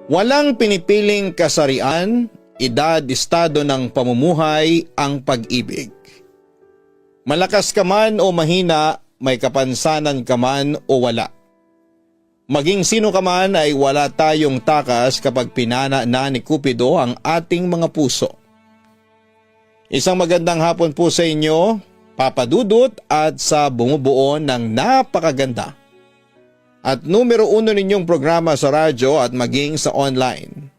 Walang pinipiling kasarian, edad, estado ng pamumuhay ang pag-ibig. Malakas ka man o mahina, may kapansanan ka man o wala. Maging sino ka man ay wala tayong takas kapag pinana na ni Cupido ang ating mga puso. Isang magandang hapon po sa inyo, Papa Dudut, at sa bumubuo ng napakaganda at numero 1 ninyong programa sa radyo at maging sa online.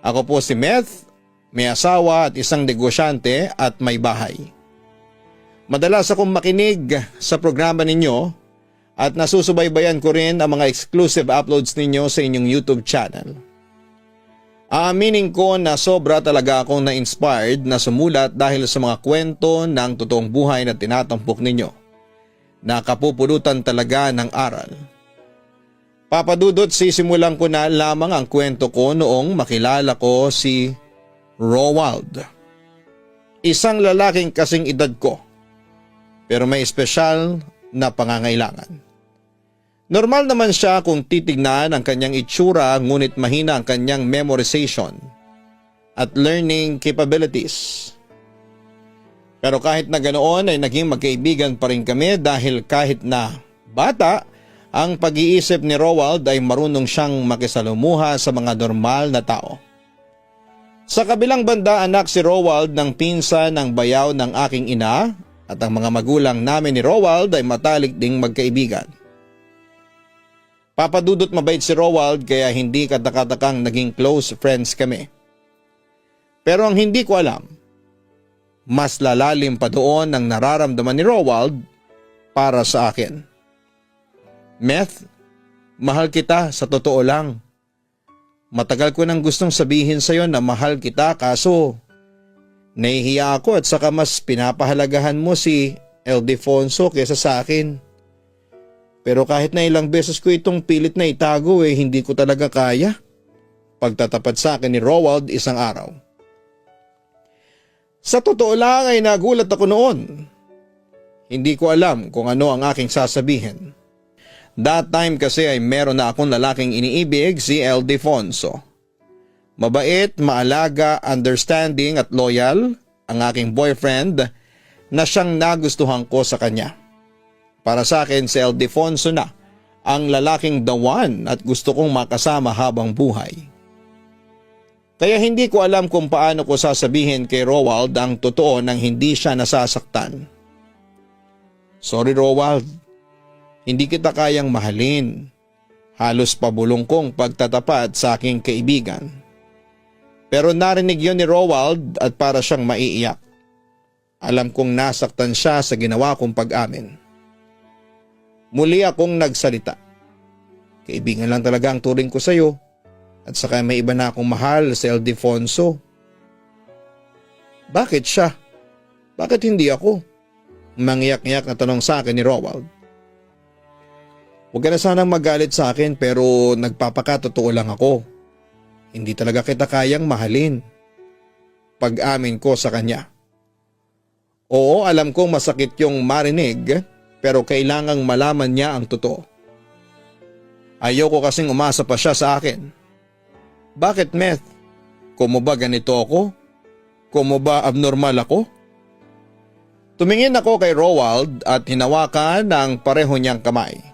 Ako po si Meth, may asawa at isang negosyante at may bahay. Madalas akong makinig sa programa ninyo at nasusubaybayan ko rin ang mga exclusive uploads ninyo sa inyong YouTube channel. Aaminin ko na sobra talaga akong na-inspired na sumulat dahil sa mga kwento ng totoong buhay na tinatampok ninyo. Nakapupulutan talaga ng aral. Papa Dudut, sisimulan ko na lamang ang kwento ko noong makilala ko si Rowald. Isang lalaking kasing edad ko, pero may espesyal na pangangailangan. Normal naman siya kung titignan ang kanyang itsura, ngunit mahina ang kanyang memorization at learning capabilities. Pero kahit na ganoon ay naging magkaibigan pa rin kami dahil kahit na bata, ang pag-iisip ni Rowald ay marunong siyang makisalamuha sa mga normal na tao. Sa kabilang banda, anak si Rowald ng pinsan ng bayaw ng aking ina at ang mga magulang namin ni Rowald ay matalik ding magkaibigan. Papa Dudut, mabait si Rowald kaya hindi katakatakang naging close friends kami. Pero ang hindi ko alam, mas lalalim pa doon ang nararamdaman ni Rowald para sa akin. Meth, mahal kita sa totoo lang. Matagal ko nang gustong sabihin sa iyo na mahal kita kaso nahihiya ako at saka mas pinapahalagahan mo si Ildefonso kaysa sa akin. Pero kahit na ilang beses ko itong pilit na itago hindi ko talaga kaya. Pagtatapat sa akin ni Rowald isang araw. Sa totoo lang ay nagulat ako noon. Hindi ko alam kung ano ang aking sasabihin. That time kasi ay meron na akong lalaking iniibig, si Ildefonso. Mabait, maalaga, understanding at loyal ang aking boyfriend na siyang nagustuhan ko sa kanya. Para sa akin si Ildefonso na ang lalaking the one at gusto kong makasama habang buhay. Kaya hindi ko alam kung paano ko sasabihin kay Rowald ang totoo nang hindi siya nasasaktan. Sorry Rowald. Hindi kita kayang mahalin. Halos pabulong kong pagtatapat sa aking kaibigan. Pero narinig yon ni Rowald at para siyang maiiyak. Alam kong nasaktan siya sa ginawa kong pag-amin. Muli akong nagsalita. Kaibigan lang talaga ang turing ko sa iyo. At saka may iba na akong mahal sa Ildefonso. Bakit siya? Bakit hindi ako? Mangiyak-ngiyak na tanong sa akin ni Rowald. Huwag ka na sanang magalit sa akin pero nagpapakatotoo lang ako. Hindi talaga kita kayang mahalin. Pag-amin ko sa kanya. Oo, alam kong masakit yung marinig pero kailangang malaman niya ang totoo. Ayoko kasing umasa pa siya sa akin. Bakit Meth? Kumo ba ganito ako? Kumo ba abnormal ako? Tumingin ako kay Rowald at hinawakan ang pareho niyang kamay.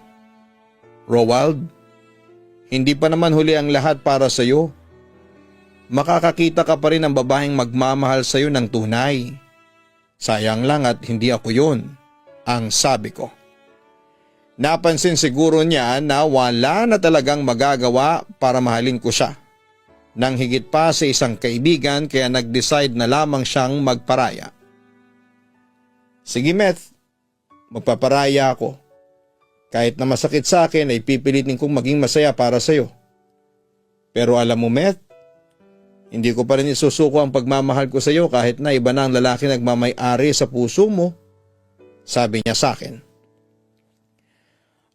Rowald, hindi pa naman huli ang lahat para sa iyo. Makakakita ka pa rin ng babaeng magmamahal sa iyo ng tunay. Sayang lang at hindi ako yun, ang sabi ko. Napansin siguro niya na wala na talagang magagawa para mahalin ko siya. Nang higit pa sa isang kaibigan kaya nag-decide na lamang siyang magparaya. Sige Meth, magpaparaya ako. Kahit na masakit sa akin ay pipilitin kong maging masaya para sa iyo. Pero alam mo Meth, hindi ko pa rin isusuko ang pagmamahal ko sa iyo kahit na iba na ang lalaki nagmamay-ari sa puso mo, sabi niya sa akin.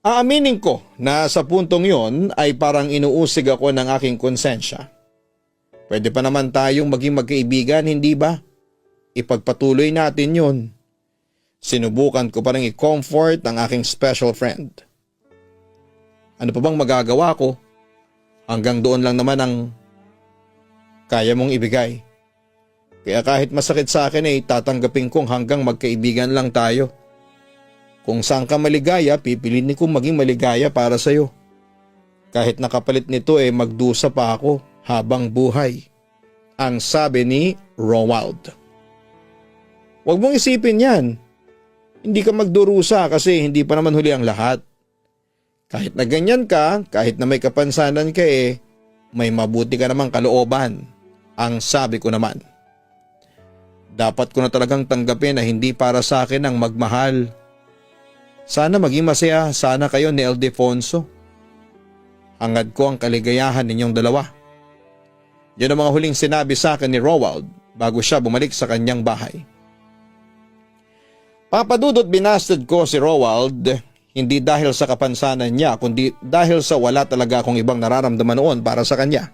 Aaminin ko na sa puntong yon ay parang inuusig ako ng aking konsensya. Pwede pa naman tayong maging magkaibigan, hindi ba? Ipagpatuloy natin yon. Sinubukan ko pa rin i-comfort ang aking special friend. Ano pa bang magagawa ko? Hanggang doon lang naman ang kaya mong ibigay. Kaya kahit masakit sa akin ay tatanggapin kong hanggang magkaibigan lang tayo. Kung saan ka maligaya, pipiliin kong maging maligaya para sa'yo. Kahit nakapalit nito magdusa pa ako habang buhay. Ang sabi ni Romuald. Huwag mong isipin yan. Hindi ka magdurusa kasi hindi pa naman huli ang lahat. Kahit na ganyan ka, kahit na may kapansanan ka may mabuti ka namang kalooban. Ang sabi ko naman. Dapat ko na talagang tanggapin na hindi para sa akin ang magmahal. Sana maging masaya sana kayo ni Ildefonso. Hangad ko ang kaligayahan ninyong dalawa. Yan ang mga huling sinabi sa akin ni Romuald bago siya bumalik sa kanyang bahay. Papadudot binasted ko si Romuald hindi dahil sa kapansanan niya kundi dahil sa wala talaga akong ibang nararamdaman noon para sa kanya.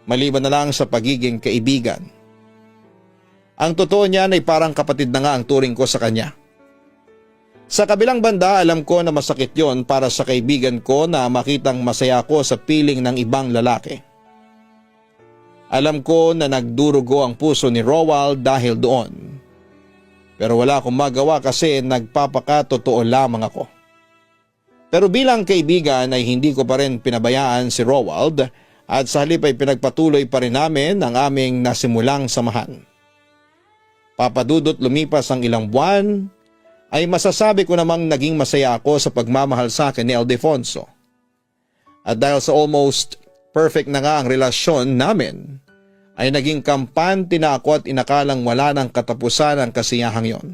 Maliban na lang sa pagiging kaibigan. Ang totoo niyan ay parang kapatid na nga ang turing ko sa kanya. Sa kabilang banda alam ko na masakit yon para sa kaibigan ko na makitang masaya ako sa piling ng ibang lalaki. Alam ko na nagdurugo ang puso ni Romuald dahil doon. Pero wala akong magawa kasi nagpapakatotoo lamang ako. Pero bilang kaibigan ay hindi ko pa rin pinabayaan si Romuald at sa halip ay pinagpatuloy pa rin namin ang aming nasimulang samahan. Papadudot lumipas ang ilang buwan ay masasabi ko namang naging masaya ako sa pagmamahal sa akin ni Ildefonso. At dahil sa almost perfect na nga ang relasyon namin, ay naging kampante na ako at inakalang wala ng katapusan ang kasiyahang yon.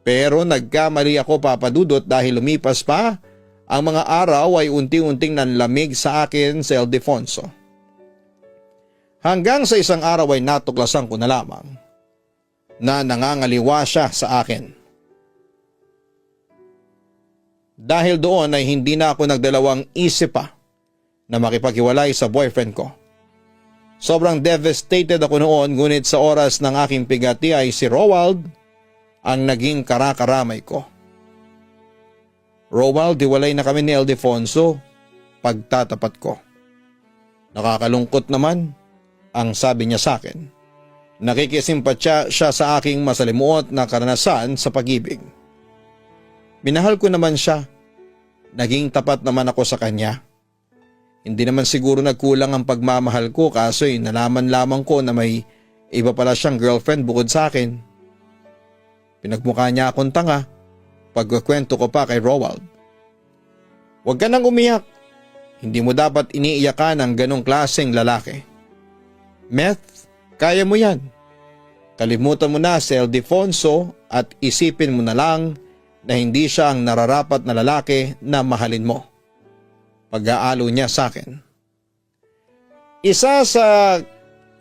Pero nagkamali ako papadudot dahil lumipas pa ang mga araw ay unti-unting nanlamig sa akin si Ildefonso. Hanggang sa isang araw ay natuklasan ko na lamang na nangangaliwa siya sa akin. Dahil doon ay hindi na ako nagdalawang isip pa na makipaghiwalay sa boyfriend ko. Sobrang devastated ako noon ngunit sa oras ng aking pigati ay si Romuald ang naging karakaramay ko. Romuald, hiwalay na kami ni Ildefonso, pagtatapat ko. Nakakalungkot naman ang sabi niya sa akin. Nakikisimpatya siya sa aking masalimuot na karanasan sa pag-ibig. Minahal ko naman siya. Naging tapat naman ako sa kanya. Hindi naman siguro nagkulang ang pagmamahal ko kaso'y nalaman lamang ko na may iba pala siyang girlfriend bukod sa akin. Pinagmukha niya akong tanga pagkakwento ko pa kay Romuald. Huwag ka nang umiyak. Hindi mo dapat iniiyakan ang ganong klaseng lalaki. Meth, kaya mo yan. Kalimutan mo na si Ildefonso at isipin mo na lang na hindi siya ang nararapat na lalaki na mahalin mo. Pag-aalo niya sa akin. Isa sa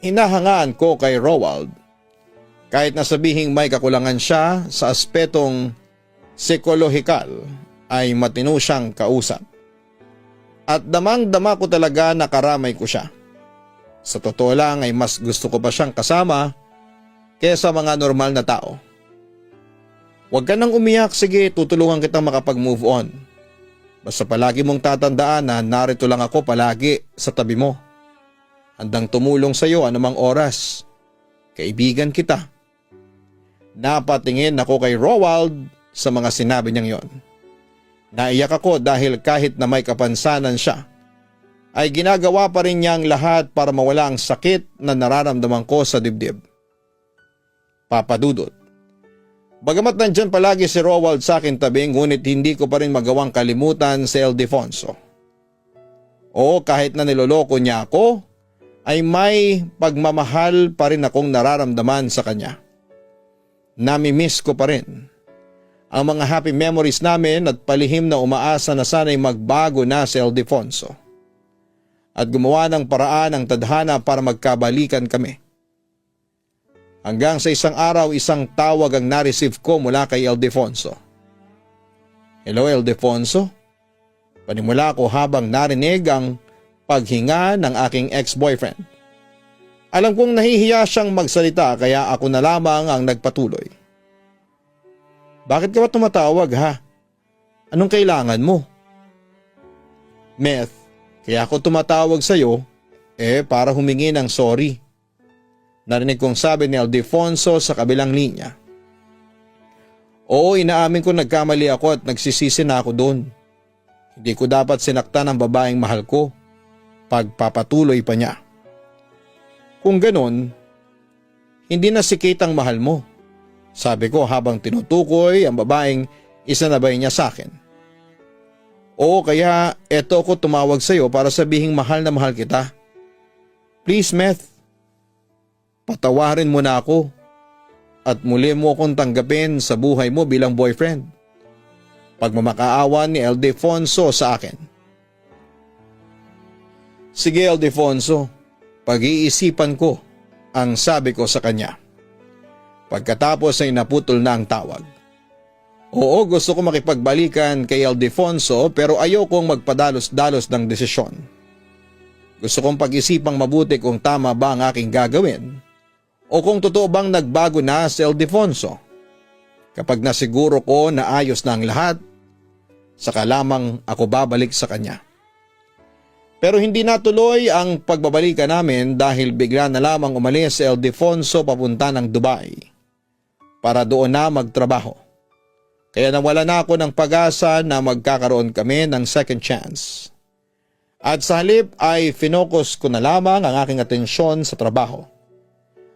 hinahangaan ko kay Romuald, kahit na sabihing may kakulangan siya sa aspetong psikolohikal, ay matino siyang kausap. At damang-dama ko talaga na karamay ko siya. Sa totoo lang ay mas gusto ko pa siyang kasama kaysa mga normal na tao. Huwag ka nang umiyak, sige tutulungan kitang makapag-move on. Basta palagi mong tatandaan na narito lang ako palagi sa tabi mo. Handang tumulong sa iyo anumang oras. Kaibigan kita. Napatingin ako kay Romuald sa mga sinabi niyang yon. Naiyak ako dahil kahit na may kapansanan siya, ay ginagawa pa rin niya ang lahat para mawala ang sakit na nararamdaman ko sa dibdib. Papadudot. Bagamat nandyan palagi si Romuald sa akin tabi, ngunit hindi ko pa rin magawang kalimutan si Ildefonso. O kahit na niloloko niya ako, ay may pagmamahal pa rin akong nararamdaman sa kanya. Namimiss ko pa rin ang mga happy memories namin at palihim na umaasa na sana'y magbago na si Ildefonso at gumawa ng paraan ang tadhana para magkabalikan kami. Hanggang sa isang araw, isang tawag ang na-receive ko mula kay Ildefonso. Hello Ildefonso? Panimula ko habang narinig ang paghinga ng aking ex-boyfriend. Alam kong nahihiya siyang magsalita kaya ako na lamang ang nagpatuloy. Bakit ka ba tumatawag ha? Anong kailangan mo? Meth, Kaya ako tumatawag sa iyo para humingi ng sorry. Narinig kong sabi ni Aldefonso sa kabilang linya. Oo, inaamin ko nagkamali ako at nagsisisi na ako doon. Hindi ko dapat sinaktan ang babaeng mahal ko. Pagpapatuloy pa niya. Kung ganon, hindi na si Kate ang mahal mo. Sabi ko habang tinutukoy ang babaeng isanabay niya sa akin. Oo, kaya eto ako tumawag sa iyo para sabihing mahal na mahal kita. Please, Meth, patawarin mo na ako at muli mo akong tanggapin sa buhay mo bilang boyfriend. Pagmamakaawa ni Aldefonso sa akin. Sige Aldefonso, pag-iisipan ko, ang sabi ko sa kanya. Pagkatapos ay naputol na ang tawag. Oo, gusto ko makipagbalikan kay Aldefonso pero ayokong magpadalos-dalos ng desisyon. Gusto kong pag-isipang mabuti kung tama ba ang aking gagawin o kung totoo bang nagbago na si Aldefonso. Kapag nasiguro ko na ayos na ang lahat, saka lamang ako babalik sa kanya. Pero hindi natuloy ang pagbabalikan namin dahil bigla na lamang umalis si Aldefonso papunta ng Dubai para doon na magtrabaho. Kaya nawala na ako ng pag-asa na magkakaroon kami ng second chance. At sa halip ay finokus ko na lamang ang aking atensyon sa trabaho.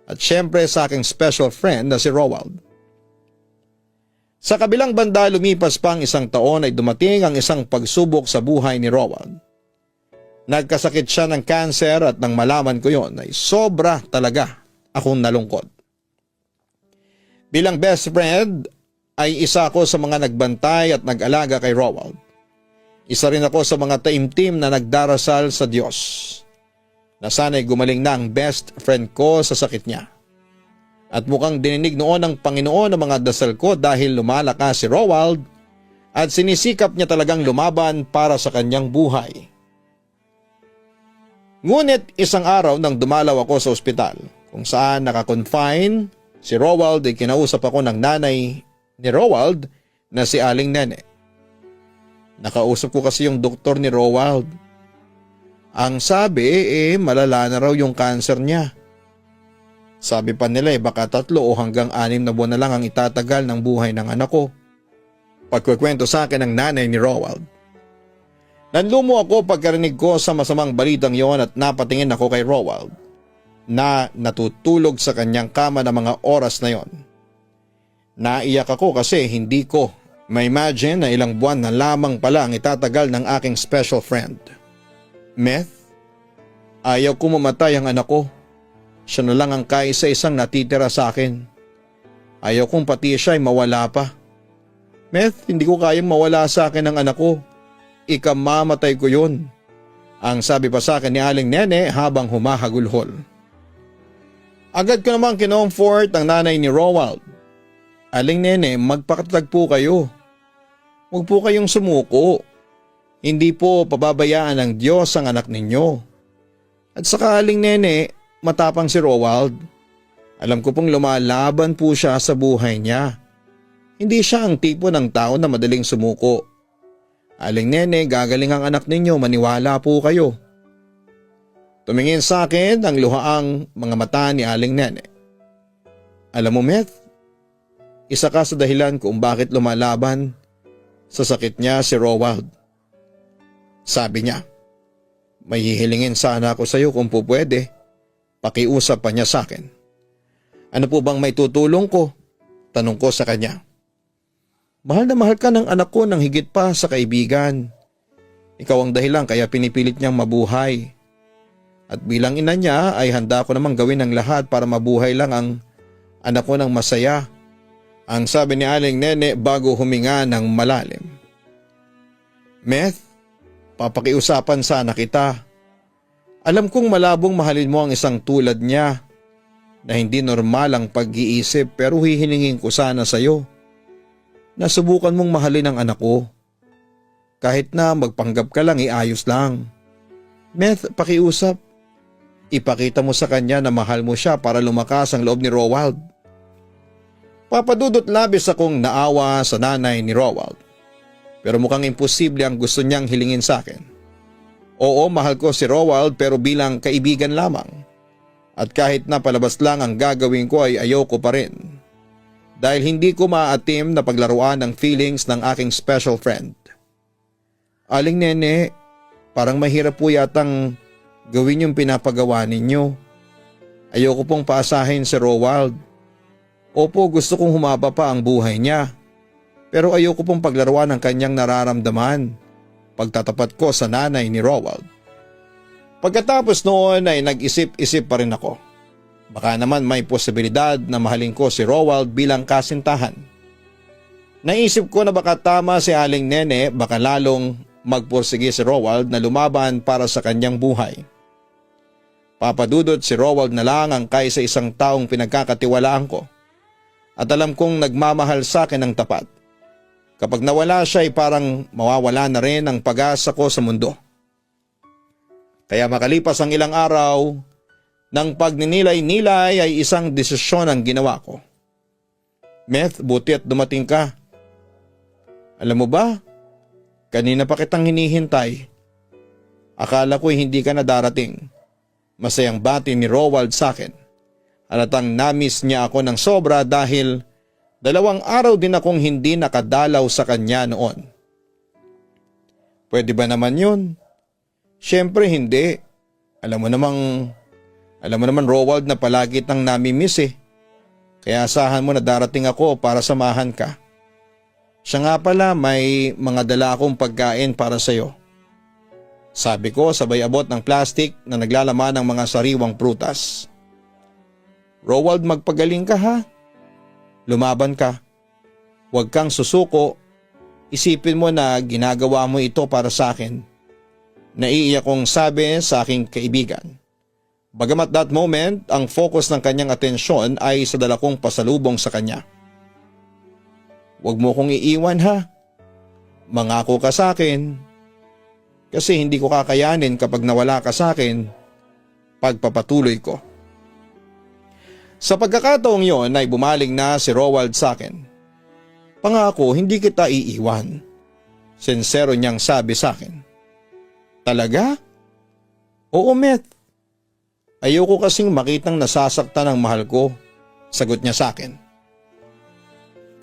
At syempre sa aking special friend na si Roald. Sa kabilang banda lumipas pa ang isang taon ay dumating ang isang pagsubok sa buhay ni Roald. Nagkasakit siya ng cancer at nang malaman ko yon ay sobra talaga akong nalungkot. Bilang best friend ay isa ako sa mga nagbantay at nag-alaga kay Roald. Isa rin ako sa mga taimtim na nagdarasal sa Diyos na sana'y gumaling na ang best friend ko sa sakit niya. At mukhang dininig noon ng Panginoon ang mga dasal ko dahil lumalakas si Roald at sinisikap niya talagang lumaban para sa kanyang buhay. Ngunit isang araw nang dumalaw ako sa ospital kung saan nakakonfine si Roald ay kinausap ako ng nanay ni Roald na si Aling Nene. Nakausap ko kasi yung doktor ni Roald. Ang sabi malala na raw yung cancer niya. Sabi pa nila baka 3 o hanggang 6 na buwan na lang ang itatagal ng buhay ng anak ko. Pagkukwento sa akin ng nanay ni Roald. Nanlumo ako pagkarinig ko sa masamang balitang yon at napatingin ako kay Roald na natutulog sa kanyang kama ng mga oras na yon. Naiyak ako kasi hindi ko ma-imagine na ilang buwan na lamang pala ang itatagal ng aking special friend. Meth, ayaw ko mamatay ang anak ko. Siya na lang ang kaisa-isang natitira sa akin. Ayaw kong pati siya ay mawala pa. Meth, hindi ko kayang mawala sa akin ang anak ko. Ikamamatay ko yun. Ang sabi pa sa akin ni Aling Nene habang humahagulhol. Agad ko namang kinomfort ang nanay ni Roald. Aling Nene, magpakatatag po kayo. Huwag po kayong sumuko. Hindi po pababayaan ng Diyos ang anak ninyo. At saka Aling Nene, matapang si Roald. Alam ko pong lumalaban po siya sa buhay niya. Hindi siya ang tipo ng tao na madaling sumuko. Aling Nene, gagaling ang anak ninyo, maniwala po kayo. Tumingin sa akin ang luhaang mga mata ni Aling Nene. Alam mo, Meth, isa ka sa dahilan kung bakit lumalaban sa sakit niya si Roald. Sabi niya, may hihilingin sana ako sa iyo kung po pwede. Pakiusap pa niya sa akin. Ano po bang may tutulong ko? Tanong ko sa kanya. Mahal na mahal ka ng anak ko ng higit pa sa kaibigan. Ikaw ang dahilan kaya pinipilit niyang mabuhay. At bilang ina niya ay handa ko namang gawin ang lahat para mabuhay lang ang anak ko ng masaya. Ang sabi ni Aling Nene bago huminga ng malalim. Meth, papakiusapan sana kita. Alam kong malabong mahalin mo ang isang tulad niya na hindi normal ang pag-iisip pero hihilingin ko sana sa iyo. Nasubukan mong mahalin ang anak ko. Kahit na magpanggap ka lang, iayos lang. Meth, pakiusap. Ipakita mo sa kanya na mahal mo siya para lumakas ang loob ni Roald. Papadudot labis akong naawa sa nanay ni Roald. Pero mukhang imposible ang gusto niyang hilingin sa akin. Oo, mahal ko si Rowald pero bilang kaibigan lamang. At kahit na palabas lang ang gagawin ko ay ayoko pa rin. Dahil hindi ko maaatim na paglaruan ang feelings ng aking special friend. Aling Nene, parang mahirap po yatang gawin yung pinapagawa ninyo. Ayoko pong paasahin si Rowald. Opo, gusto kong humaba pa ang buhay niya. Pero ayoko pong paglaruan ang kanyang nararamdaman. Pagtatapat ko sa nanay ni Rowald. Pagkatapos noon ay nag-isip-isip pa rin ako. Baka naman may posibilidad na mahalin ko si Rowald bilang kasintahan. Naisip ko na baka tama si Aling Nene, baka lalong magpursige si Rowald na lumaban para sa kanyang buhay. Papadudot si Rowald na lang ang kaysa isang taong pinagkakatiwalaan ko. At alam kong nagmamahal sa akin ng tapat. Kapag nawala siya ay parang mawawala na rin ang pag-asa ko sa mundo. Kaya makalipas ang ilang araw, nang pagninilay-nilay ay isang desisyon ang ginawa ko. Meth, buti at dumating ka. Alam mo ba, kanina pa kitang hinihintay. Akala ko'y hindi ka na darating. Masayang bati ni Rowald sa akin. Halatang namiss niya ako ng sobra dahil 2 araw din akong hindi nakadalaw sa kanya noon. Pwede ba naman yun? Siyempre hindi. Alam mo naman Rowald na palagi tang nami-miss eh. Kaya asahan mo na darating ako para samahan ka. Siya nga pala, may mga dala akong pagkain para sa'yo. Sabi ko sabay abot ng plastic na naglalaman ng mga sariwang prutas. Rowald, magpagaling ka ha. Lumaban ka. Huwag kang susuko. Isipin mo na ginagawa mo ito para sa akin. Naiiyak kong sabi sa aking kaibigan. Bagamat that moment, ang focus ng kanyang atensyon ay sa dala kong pasalubong sa kanya. Huwag mo kong iiwan ha. Mangako ka sa akin. Kasi hindi ko kakayanin kapag nawala ka sa akin. Pagpapatuloy ko. Sa pagkakataong yon ay bumaling na si Rowald sa akin. Pangako, hindi kita iiwan. Sincero niyang sabi sa akin. Talaga? Oo, Meth. Ayoko kasing makitang nasasaktan ang mahal ko, sagot niya sa akin.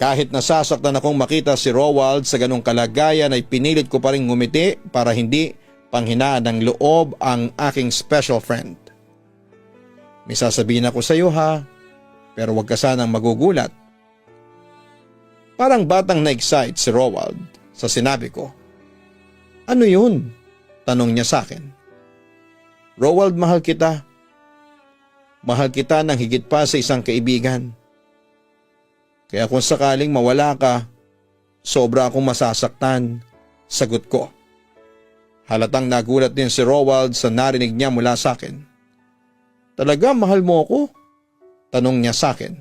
Kahit nasasaktan akong makita si Rowald sa ganong kalagayan ay pinilit ko pa rin ngumiti para hindi panghinaan ng loob ang aking special friend. May sasabihin ako sa iyo ha, pero huwag ka sanang magugulat. Parang batang na-excite si Rowald sa sinabi ko. Ano yun? Tanong niya sa akin. Rowald, mahal kita. Mahal kita ng higit pa sa isang kaibigan. Kaya kung sakaling mawala ka, sobra akong masasaktan, sagot ko. Halatang nagulat din si Rowald sa narinig niya mula sa akin. Talaga mahal mo ako? Tanong niya sa akin.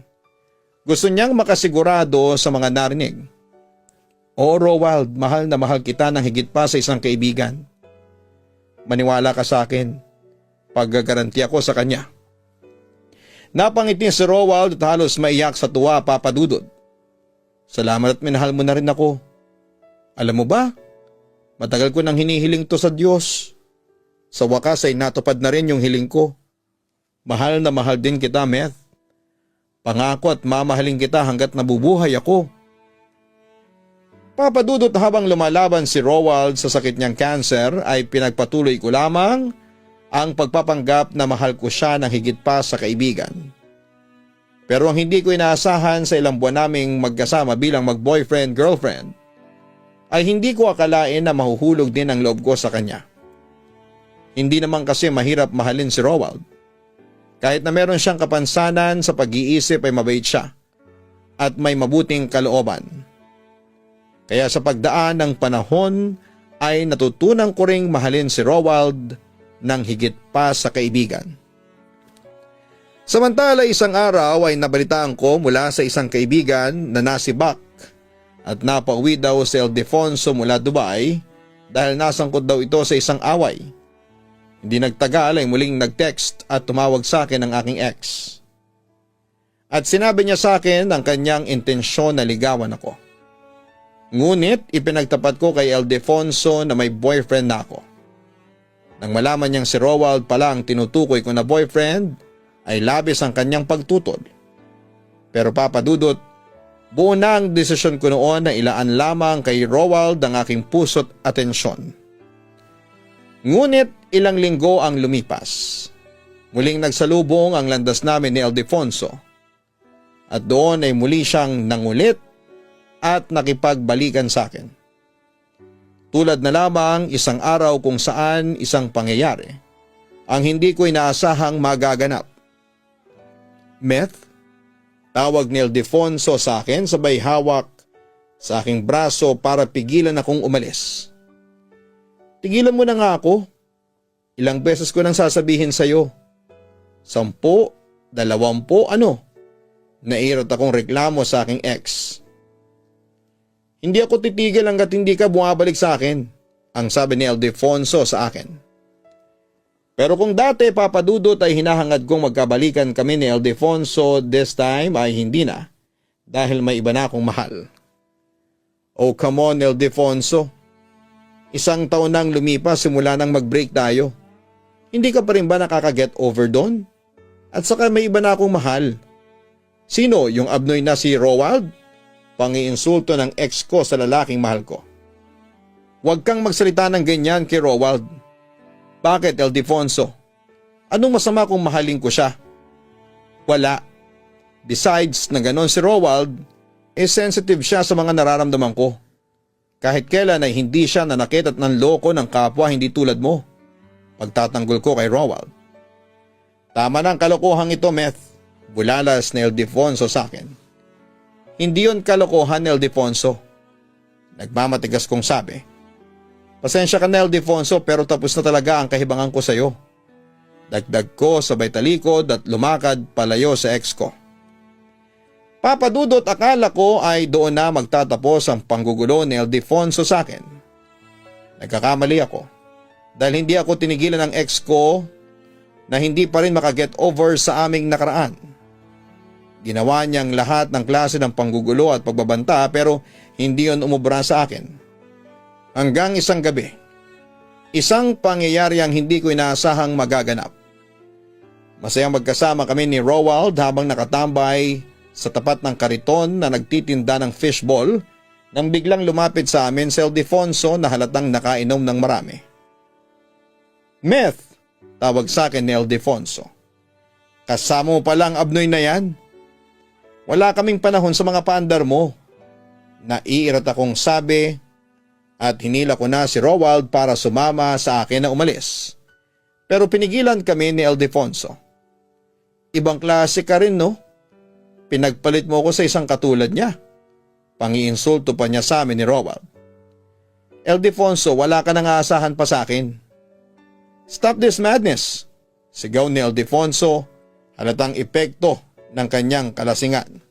Gusto niyang makasigurado sa mga narinig. Oo, Rowald, mahal na mahal kita ng higit pa sa isang kaibigan. Maniwala ka sa akin. Paggagaranti ako sa kanya. Napangiti si Rowald at halos maiyak sa tuwa, Papa Dudut. Salamat at minahal mo na rin ako. Alam mo ba, matagal ko nang hinihiling to sa Diyos. Sa wakas ay natupad na rin yung hiling ko. Mahal na mahal din kita, Meth. Pangako at mamahalin kita hanggat nabubuhay ako. Papadudot habang lumalaban si Rowald sa sakit niyang cancer ay pinagpatuloy ko lamang ang pagpapanggap na mahal ko siya ng higit pa sa kaibigan. Pero ang hindi ko inaasahan sa ilang buwan naming magkasama bilang mag-boyfriend-girlfriend ay hindi ko akalain na mahuhulog din ang loob ko sa kanya. Hindi naman kasi mahirap mahalin si Rowald. Kahit na meron siyang kapansanan sa pag-iisip ay mabait siya at may mabuting kalooban. Kaya sa pagdaan ng panahon ay natutunan ko ring mahalin si Rowald ng higit pa sa kaibigan. Samantala isang araw ay nabalitaan ko mula sa isang kaibigan na nasibak at napauwi daw si Ildefonso mula Dubai dahil nasangkot daw ito sa isang away. Hindi nagtagal ay muling nag-text at tumawag sa akin ang aking ex. At sinabi niya sa akin ang kanyang intensyon na ligawan ako. Ngunit ipinagtapat ko kay Ildefonso na may boyfriend na ako. Nang malaman niyang si Rowald pala ang tinutukoy ko na boyfriend, ay labis ang kanyang pagtutol. Pero Papa Dudut, buo na ang desisyon ko noon na ilaan lamang kay Rowald ang aking puso't atensyon. Ngunit ilang linggo ang lumipas. Muling nagsalubong ang landas namin ni Ildefonso. At doon ay muli siyang nangulit at nakipagbalikan sa akin. Tulad na lamang isang araw kung saan isang pangyayari ang hindi ko inaasahang magaganap. Meth? Tawag ni Ildefonso sa akin sabay hawak sa aking braso para pigilan akong umalis. Tigilan mo na nga ako. Ilang beses ko nang sasabihin sa'yo. 10, 20, ano? Nairot akong reklamo sa aking ex. Hindi ako titigil hanggat hindi ka bumabalik sa akin, ang sabi ni Ildefonso sa akin. Pero kung dati Papa Dudut ay hinahangad kong magkabalikan kami ni Ildefonso, this time ay hindi na dahil may iba na akong mahal. Oh come on Ildefonso, 1 taon nang lumipas simula nang mag-break tayo. Hindi ka pa rin ba nakaka-get over doon? At saka may iba na akong mahal. Sino, yung abnoy na si Rowald? Pangiinsulto ng ex ko sa lalaking mahal ko. Huwag kang magsalita ng ganyan kay Rowald. Bakit Ildefonso? Anong masama kung mahalin ko siya? Wala. Besides na ganon si Rowald, sensitive siya sa mga nararamdaman ko. Kahit kailan ay hindi siya nanakit at nanloko ng kapwa hindi tulad mo. Pagtatanggol ko kay Rowald. Tama na ang kalokohang ito, Meth. Bulalas ni Ildefonso sa akin. Hindi yon kalokohan, Ildefonso. Nagmamatigas kong sabi. Pasensya ka na Ildefonso pero tapos na talaga ang kahibangan ko sa iyo. Dagdag ko sabay talikod at lumakad palayo sa ex ko. Papa Dudut, akala ko ay doon na magtatapos ang panggugulo ni Ildefonso sa akin. Nagkakamali ako dahil hindi ako tinigilan ng ex ko na hindi pa rin makaget over sa aming nakaraan. Ginawa niyang lahat ng klase ng panggugulo at pagbabanta pero hindi yon umubra sa akin. Hanggang isang gabi, isang pangyayari ang hindi ko inaasahang magaganap. Masayang magkasama kami ni Rowald habang nakatambay sa tapat ng kariton na nagtitinda ng fishball nang biglang lumapit sa amin si Ildefonso na halatang nakainom ng marami. Meth, tawag sa akin ni Ildefonso. Kasama mo pala ang abnoy na yan? Wala kaming panahon sa mga paandar mo. Naiirat akong sabi at hinila ko na si Rowald para sumama sa akin na umalis. Pero pinigilan kami ni Ildefonso. Ibang klase ka rin no? Pinagpalit mo ko sa isang katulad niya. Pangiinsulto pa niya sa amin ni Rowald. Ildefonso, wala ka nang aasahan pa sa akin. Stop this madness, sigaw ni Ildefonso, halatang epekto ng kanyang kalasingan.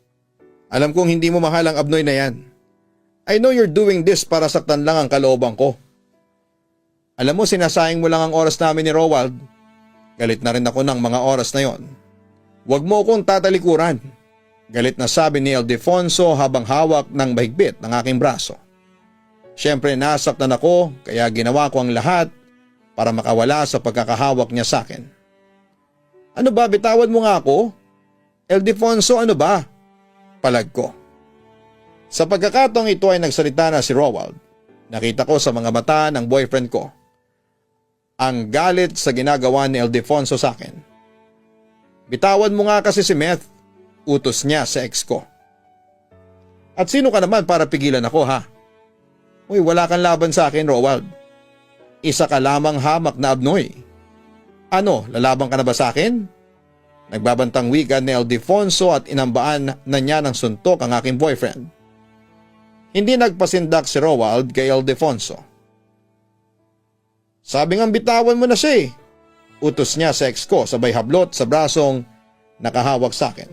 Alam kong hindi mo mahal ang abnoy na yan. I know you're doing this para saktan lang ang kalooban ko. Alam mo sinasayang mo lang ang oras namin ni Rowald. Galit na rin ako ng mga oras na yon. Huwag mo akong tatalikuran. Galit na sabi ni Ildefonso habang hawak ng mahigpit ng aking braso. Siyempre nasaktan ako kaya ginawa ko ang lahat para makawala sa pagkakahawak niya sa akin. Ano ba, bitawan mo nga ako? Ildefonso, ano ba? Palag ko. Sa pagkakataong ito ay nagsalita na si Rowald. Nakita ko sa mga mata ng boyfriend ko ang galit sa ginagawa ni Ildefonso sa akin. Bitawan mo nga kasi si Meth, utos niya sa ex ko. At sino ka naman para pigilan ako ha? Uy, wala kang laban sa akin, Rowald. Isa ka lamang hamak na abnoy. Ano, lalaban ka na ba sa akin? Nagbabantang wika ni Ildefonso at inambaan na niya ng suntok ang aking boyfriend. Hindi nagpasindak si Rowald kay Ildefonso. Sabi nga bitawan mo na siya eh. Utos niya sa ex ko sabay hablot sa brasong nakahawak sa akin.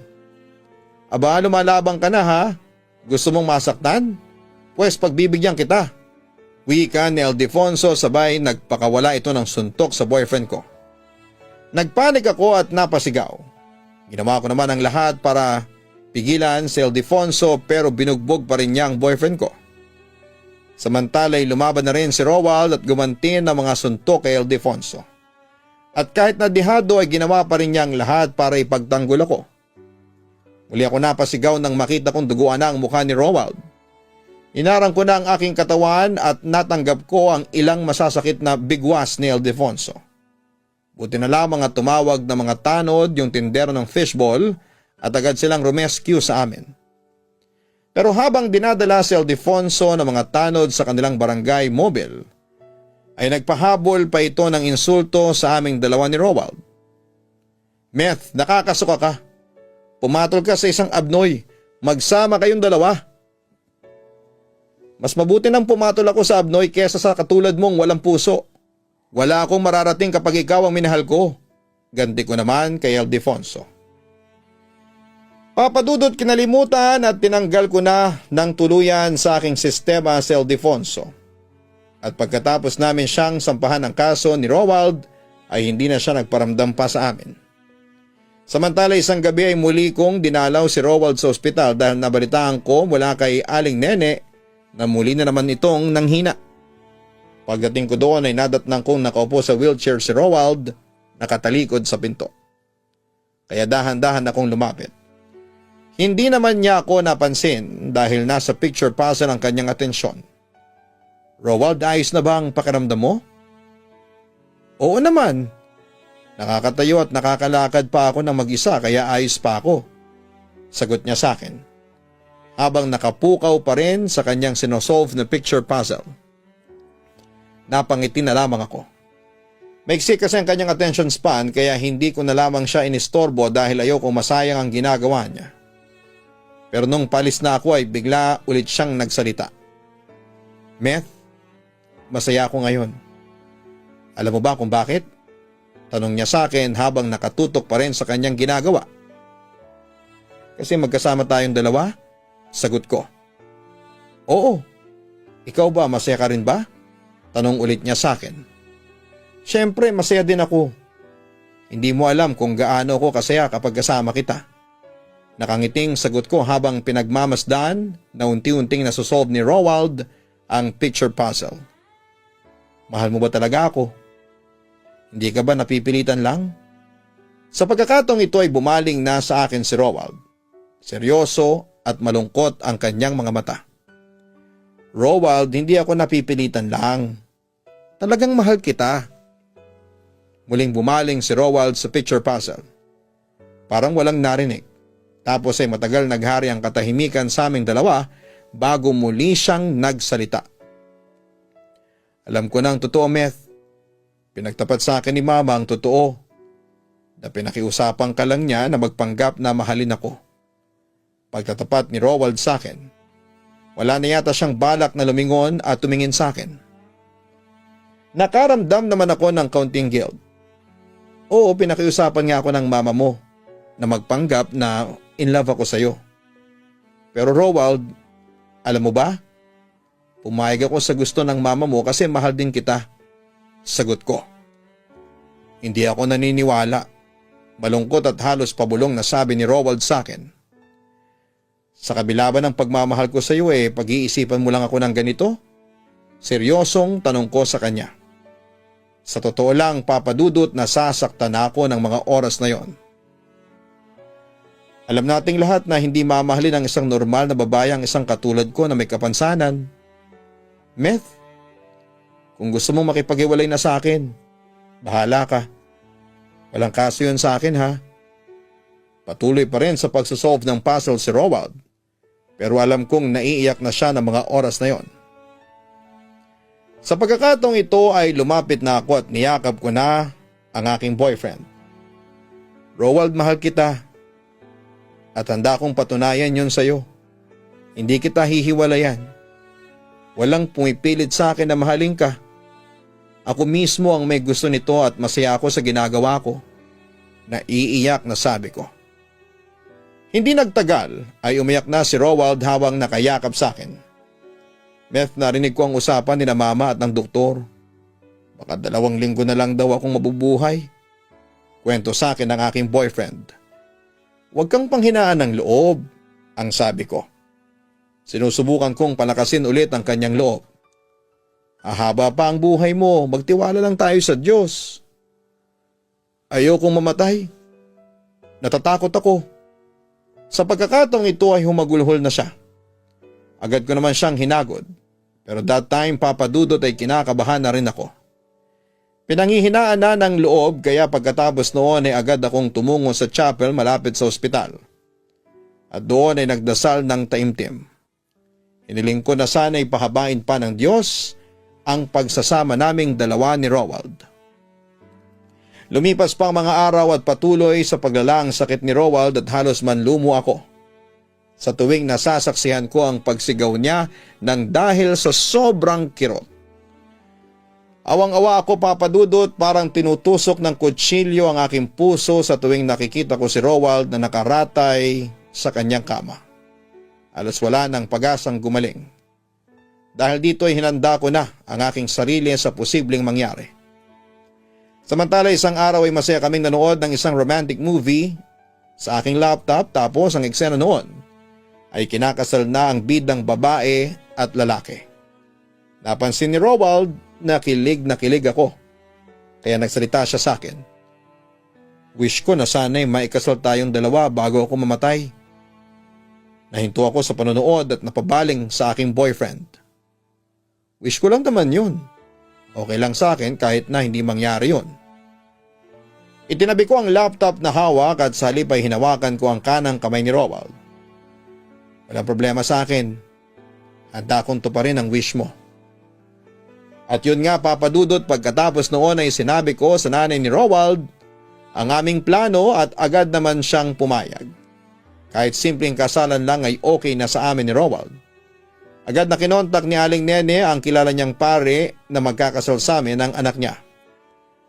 Aba, lumalabang ka na ha? Gusto mong masaktan? Pwes pagbibigyan kita. Wika ni Ildefonso sabay nagpakawala ito ng suntok sa boyfriend ko. Nagpanik ako at napasigaw. Ginawa ko naman ang lahat para pigilan si Ildefonso pero binugbog pa rin niya ang boyfriend ko. Samantala'y lumaban na rin si Roald at gumanti ng mga suntok kay Ildefonso. At kahit na dihado ay ginawa pa rin niya ang lahat para ipagtanggol ako. Muli ako napasigaw nang makita kong duguan na ang mukha ni Roald. Inarang ko na ang aking katawan at natanggap ko ang ilang masasakit na bigwas ni Ildefonso. Buti na lamang at tumawag ng mga tanod yung tindero ng fishball at agad silang rumescue sa amin. Pero habang dinadala si Ildefonso ng mga tanod sa kanilang barangay mobile, ay nagpahabol pa ito ng insulto sa aming dalawa ni Roald. Meth, nakakasuka ka. Pumatol ka sa isang abnoy. Magsama kayong dalawa. Mas mabuti nang pumatol ako sa abnoy kesa sa katulad mong walang puso. Wala akong mararating kapag ikaw ang minahal ko. Ganti ko naman kay Ildefonso. Papadudot kinalimutan at tinanggal ko na ng tuluyan sa aking sistema si Ildefonso. At pagkatapos namin siyang sampahan ng kaso ni Roald ay hindi na siya nagparamdam pa sa amin. Samantala isang gabi ay muli kong dinalaw si Roald sa ospital dahil nabalitaan ko mula kay Aling Nene na muli na naman itong nanghina. Pagdating ko doon ay nadatnang kong nakaupo sa wheelchair si Roald nakatalikod sa pinto. Kaya dahan-dahan akong lumapit. Hindi naman niya ako napansin dahil nasa picture puzzle ang kanyang atensyon. Roald, ayos na ba ang pakiramdam mo? Oo naman. Nakakatayo at nakakalakad pa ako ng mag-isa kaya ayos pa ako. Sagot niya sa akin. Habang nakapukaw pa rin sa kanyang sinosolve na picture puzzle. Napangiti na lamang ako. Maiksi kasi ang kanyang attention span kaya hindi ko na lamang siya inistorbo dahil ayoko masayang ang ginagawa niya. Pero nung palis na ako ay bigla ulit siyang nagsalita. Meth, masaya ako ngayon. Alam mo ba kung bakit? Tanong niya sa akin habang nakatutok pa rin sa kanyang ginagawa. Kasi magkasama tayong dalawa? Sagot ko. Oo. Ikaw ba, masaya ka rin ba? Tanong ulit niya sa akin. Siyempre, masaya din ako. Hindi mo alam kung gaano ako kasaya kapag kasama kita. Nakangiting sagot ko habang pinagmamasdan na unti-unting nasusolve ni Roald ang picture puzzle. Mahal mo ba talaga ako? Hindi ka ba napipilitan lang? Sa pagkakataong ito ay bumaling na sa akin si Roald. Seryoso at malungkot ang kanyang mga mata. Roald, hindi ako napipilitan lang. Talagang mahal kita. Muling bumaling si Roald sa picture puzzle. Parang walang narinig. Tapos ay matagal naghari ang katahimikan sa aming dalawa bago muli siyang nagsalita. Alam ko na ang totoo, Meth. Pinagtapat sa akin ni Mama ang totoo. Na pinakiusapan ka lang niya na magpanggap na mahalin ako. Pagtatapat ni Roald sa akin, wala na yata siyang balak na lumingon at tumingin sa akin. Nakaramdam naman ako ng kaunting guilt. Oo, pinakiusapan nga ako ng mama mo na magpanggap na in love ako sa iyo. Pero Roald, alam mo ba? Pumayag ako sa gusto ng mama mo kasi mahal din kita. Sagot ko. Hindi ako naniniwala. Malungkot at halos pabulong na sabi ni Roald sa akin. Sa kabila ba ng pagmamahal ko sa iyo pag-iisipan mo lang ako ng ganito? Seryosong tanong ko sa kanya. Sa totoo lang, papadudot na sasaktan ako ng mga oras na yon. Alam nating lahat na hindi mamahalin ng isang normal na babae ang isang katulad ko na may kapansanan. Meth, kung gusto mong makipaghiwalay na sa akin, bahala ka. Walang kaso yun sa akin, ha? Patuloy pa rin sa pagsosolve ng puzzle si Roald. Pero alam kong naiiyak na siya ng mga oras na yon. Sa pagkakataong ito ay lumapit na ako at niyakap ko na ang aking boyfriend. Roald, mahal kita. At handa kong patunayan yon sa iyo. Hindi kita hihiwalayan. Walang pumipilit sa akin na mahalin ka. Ako mismo ang may gusto nito at masaya ako sa ginagawa ko. Naiiyak na sabi ko. Hindi nagtagal ay umiyak na si Roald habang nakayakap sa akin. Meth, narinig ko ang usapan ni na mama at ng doktor. Baka 2 linggo na lang daw akong mabubuhay. Kwento sa akin ng aking boyfriend. Huwag kang panghinaan ng loob, ang sabi ko. Sinusubukan kong palakasin ulit ang kanyang loob. Ahaba pa ang buhay mo, magtiwala lang tayo sa Diyos. Ayokong mamatay. Natatakot ako. Sa pagkakataong ito ay humagulhol na siya. Agad ko naman siyang hinagod. Pero that time, Papa Dudut, ay kinakabahan na rin ako. Pinanghihinaan na ng loob kaya pagkatapos noon ay agad akong tumungo sa chapel malapit sa ospital. At doon ay nagdasal ng taimtim. Hiniling ko na sana ipahabain pa ng Diyos ang pagsasama naming dalawa ni Rowald. Lumipas pa ang mga araw at patuloy sa paglala ang sakit ni Rowald at halos manlumo ako. Sa tuwing nasasaksihan ko ang pagsigaw niya nang dahil sa sobrang kirot. Awang-awa ako, Papa Dudut, parang tinutusok ng kutsilyo ang aking puso sa tuwing nakikita ko si Rowald na nakaratay sa kanyang kama. Alas wala ng pag-asang gumaling. Dahil dito ay hinanda ko na ang aking sarili sa posibleng mangyari. Samantala isang araw ay masaya kaming nanood ng isang romantic movie sa aking laptop tapos ang eksena noon ay kinakasal na ang bidang babae at lalaki. Napansin ni Rowald na kilig ako. Kaya nagsalita siya sa akin. Wish ko na sana'y maikasal tayong dalawa bago ako mamatay. Nahinto ako sa panonood at napabaling sa aking boyfriend. Wish ko lang naman yun. Okay lang sa akin kahit na hindi mangyari yun. Itinabi ko ang laptop na hawak at sa halip ay hinawakan ko ang kanang kamay ni Rowald. Walang problema sa akin. Handa kong tuparin ang wish mo. At yun nga, Papa Dudut, pagkatapos noon ay sinabi ko sa nanay ni Rowald ang aming plano at agad naman siyang pumayag. Kahit simpleng kasalan lang ay okay na sa amin ni Rowald. Agad na kinontak ni Aling Nene ang kilala niyang pare na magkakasal sa amin ng anak niya.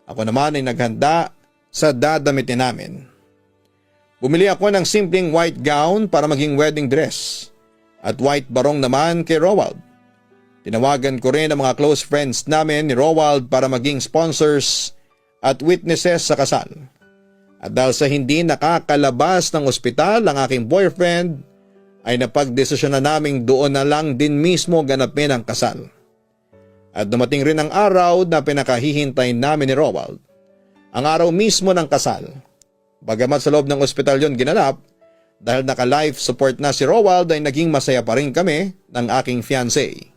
Ako naman ay naghanda sa dadamitin namin. Bumili ako ng simpleng white gown para maging wedding dress at white barong naman kay Rowald. Tinawagan ko rin ang mga close friends namin ni Rowald para maging sponsors at witnesses sa kasal. At dahil sa hindi nakakalabas ng ospital ang aking boyfriend, ay napagdesisyon na naming doon na lang din mismo ganapin ang kasal. At dumating rin ang araw na pinakahihintay namin ni Rowald. Ang araw mismo ng kasal. Bagamat sa loob ng ospital yon ginanap, dahil naka-life support na si Rowald ay naging masaya pa rin kami ng aking fiancé.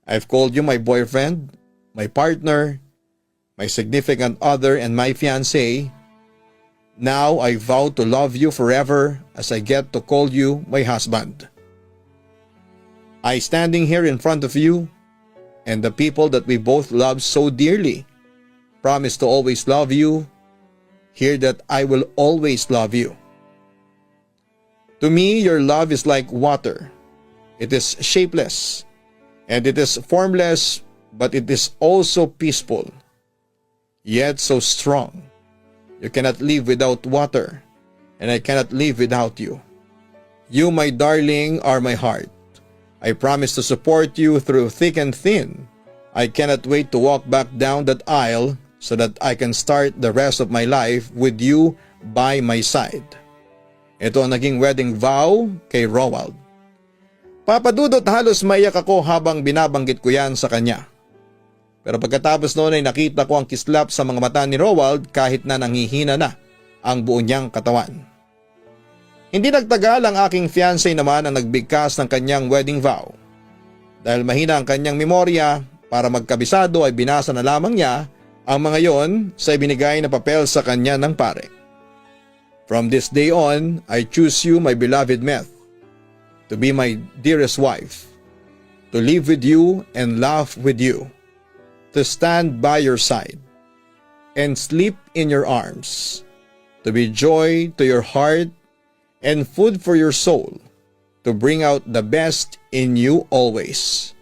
I've called you my boyfriend, my partner, my significant other and my fiancé. Now I vow to love you forever as I get to call you my husband. I standing here in front of you and the people that we both love so dearly promise to always love you. Hear that I will always love you. To me, your love is like water. It is shapeless and it is formless, but it is also peaceful, yet so strong. You cannot live without water, and I cannot live without you. You, my darling, are my heart. I promise to support you through thick and thin. I cannot wait to walk back down that aisle so that I can start the rest of my life with you by my side. Ito ang naging wedding vow kay Rowald. Papa Dudut, halos maiyak ako habang binabanggit ko yan sa kanya. Pero pagkatapos noon ay nakita ko ang kislap sa mga mata ni Rowald kahit na nanghihina na ang buo niyang katawan. Hindi nagtagal ang aking fiancé naman ang nagbigkas ng kanyang wedding vow. Dahil mahina ang kanyang memorya, para magkabisado ay binasa na lamang niya ang mga yon sa ibinigay na papel sa kanya ng pare. From this day on, I choose you, my beloved Meth, to be my dearest wife, to live with you and laugh with you, to stand by your side and sleep in your arms, to be joy to your heart and food for your soul, to bring out the best in you always,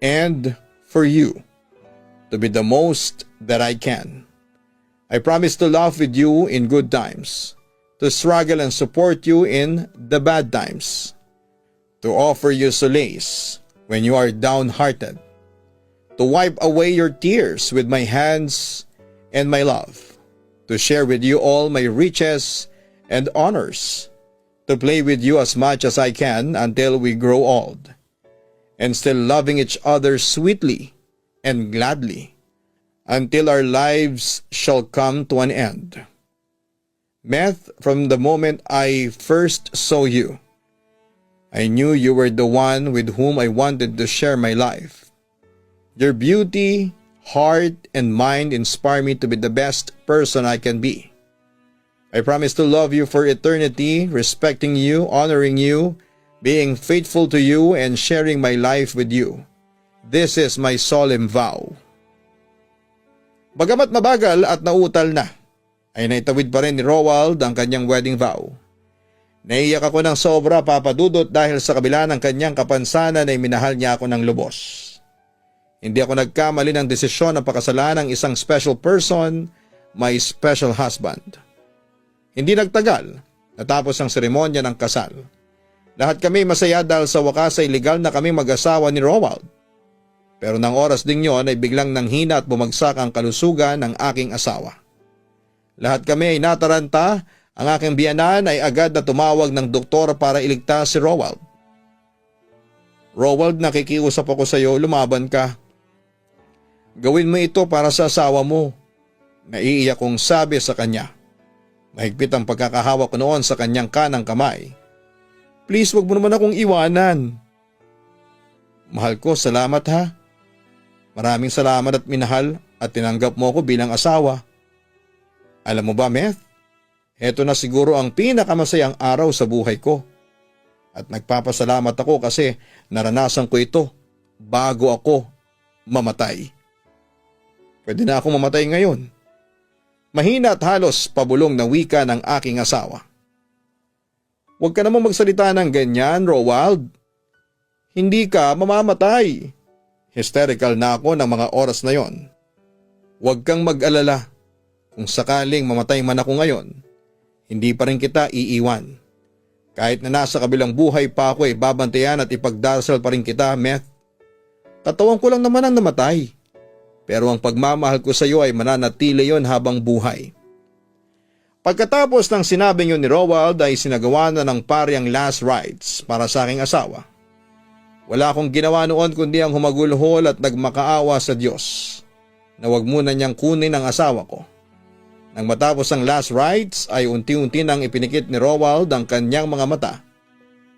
and for you to be the most that I can. I promise to laugh with you in good times, to struggle and support you in the bad times, to offer you solace when you are downhearted, to wipe away your tears with my hands and my love, to share with you all my riches and honors, to play with you as much as I can until we grow old, and still loving each other sweetly and gladly until our lives shall come to an end. Meth, from the moment I first saw you, I knew you were the one with whom I wanted to share my life. Your beauty, heart, and mind inspire me to be the best person I can be. I promise to love you for eternity, respecting you, honoring you, being faithful to you, and sharing my life with you. This is my solemn vow. Bagamat mabagal at nautal na, ay naitawid pa rin ni Roald ang kanyang wedding vow. Naiyak ako ng sobra, Papa Dudut, dahil sa kabila ng kanyang kapansanan ay minahal niya ako ng lubos. Hindi ako nagkamali ng desisyon na pakasalan ng isang special person, my special husband. Hindi nagtagal, natapos ang seremonya ng kasal. Lahat kami masaya dahil sa wakas ay legal na kami mag-asawa ni Roald. Pero nang oras ding yon ay biglang nanghina at bumagsak ang kalusugan ng aking asawa. Lahat kami ay nataranta, ang aking biyanan ay agad na tumawag ng doktor para iligtas si Roald. Roald, nakikiusap ako sa iyo, lumaban ka. Gawin mo ito para sa asawa mo. Naiiyak kong sabi sa kanya. Mahigpit ang pagkakahawak ko noon sa kanyang kanang kamay. Please, wag mo naman akong iwanan. Mahal ko, salamat ha. Maraming salamat at minahal at tinanggap mo ako bilang asawa. Alam mo ba, Meth? Heto na siguro ang pinakamasayang araw sa buhay ko. At nagpapasalamat ako kasi naranasan ko ito bago ako mamatay. Pwede na akong mamatay ngayon. Mahina at halos pabulong na wika ng aking asawa. Huwag ka namang magsalita ng ganyan, Roald. Hindi ka mamamatay. Hysterical na ako ng mga oras na yon. Huwag kang mag-alala. Kung sakaling mamatay man ako ngayon, hindi pa rin kita iiwan. Kahit na nasa kabilang buhay pa ako ay babantayan at ipagdarasal pa rin kita, Meth. Katawan ko lang naman ang namatay. Pero ang pagmamahal ko sa iyo ay mananatili yon habang buhay. Pagkatapos ng sinabing yun ni Roald ay sinagawa na ng pari ang last rites para sa aking asawa. Wala akong ginawa noon kundi ang humagulhol at nagmakaawa sa Diyos na wag muna niyang kunin ang asawa ko. Nang matapos ang last rites ay unti-unti nang ipinikit ni Roald ang kanyang mga mata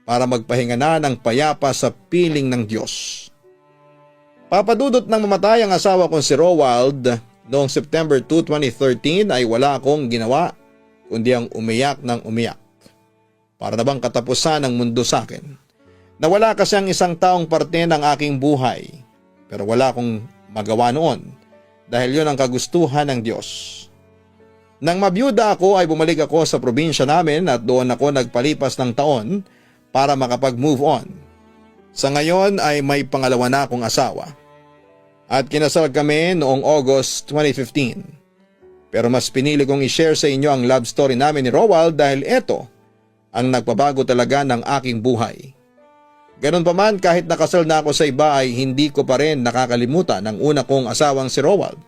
para magpahinga na ng payapa sa piling ng Diyos. Papadudot nang mamatay ang asawa kong si Roald noong September 2, 2013 ay wala akong ginawa kundi ang umiyak ng umiyak. Para na bang katapusan ng mundo sa akin. Nawala kasi ang isang taong parte ng aking buhay pero wala akong magawa noon dahil yun ang kagustuhan ng Diyos. Nang mabiyuda ako ay bumalik ako sa probinsya namin at doon ako nagpalipas ng taon para makapag-move on. Sa ngayon ay may pangalawa na akong asawa. At kinasal kami noong August 2015. Pero mas pinili kong i-share sa inyo ang love story namin ni Roald dahil ito ang nagpabago talaga ng aking buhay. Ganun pa man, kahit nakasal na ako sa iba ay hindi ko pa rin nakakalimutan ang una kong asawang si Roald.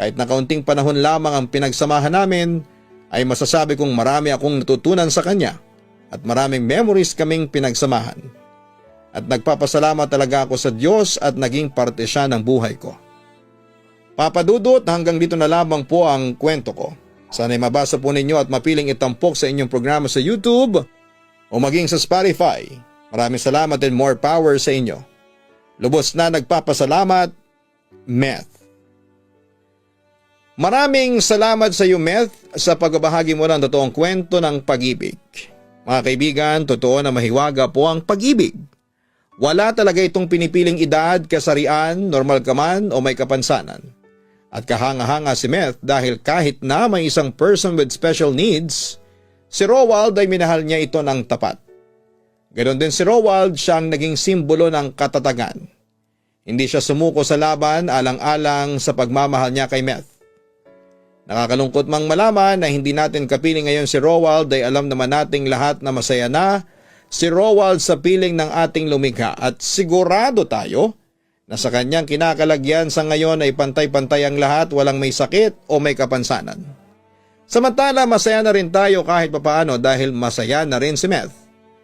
Kahit na kaunting panahon lamang ang pinagsamahan namin ay masasabi kong marami akong natutunan sa kanya at maraming memories kaming pinagsamahan. At nagpapasalamat talaga ako sa Diyos at naging parte siya ng buhay ko. Papadudot, hanggang dito na lamang po ang kwento ko. Sana'y mabasa po ninyo at mapiling itampok sa inyong programa sa YouTube o maging sa Spotify. Maraming salamat and more power sa inyo. Lubos na nagpapasalamat, Meth. Maraming salamat sa iyo, Meth, sa pagbabahagi mo ng totoong kwento ng pag-ibig. Mga kaibigan, totoo na mahiwaga po ang pag-ibig. Wala talaga itong pinipiling edad, kasarian, normal ka man o may kapansanan. At kahanga-hanga si Meth dahil kahit na may isang person with special needs, si Roald ay minahal niya ito ng tapat. Ganon din si Roald, siyang naging simbolo ng katatagan. Hindi siya sumuko sa laban alang-alang sa pagmamahal niya kay Meth. Nakakalungkot mang malaman na hindi natin kapiling ngayon si Roald ay alam naman nating lahat na masaya na si Roald sa piling ng ating lumikha at sigurado tayo na sa kanyang kinakalagyan sa ngayon ay pantay-pantay ang lahat, walang may sakit o may kapansanan. Samantala masaya na rin tayo kahit papaano dahil masaya na rin si Meth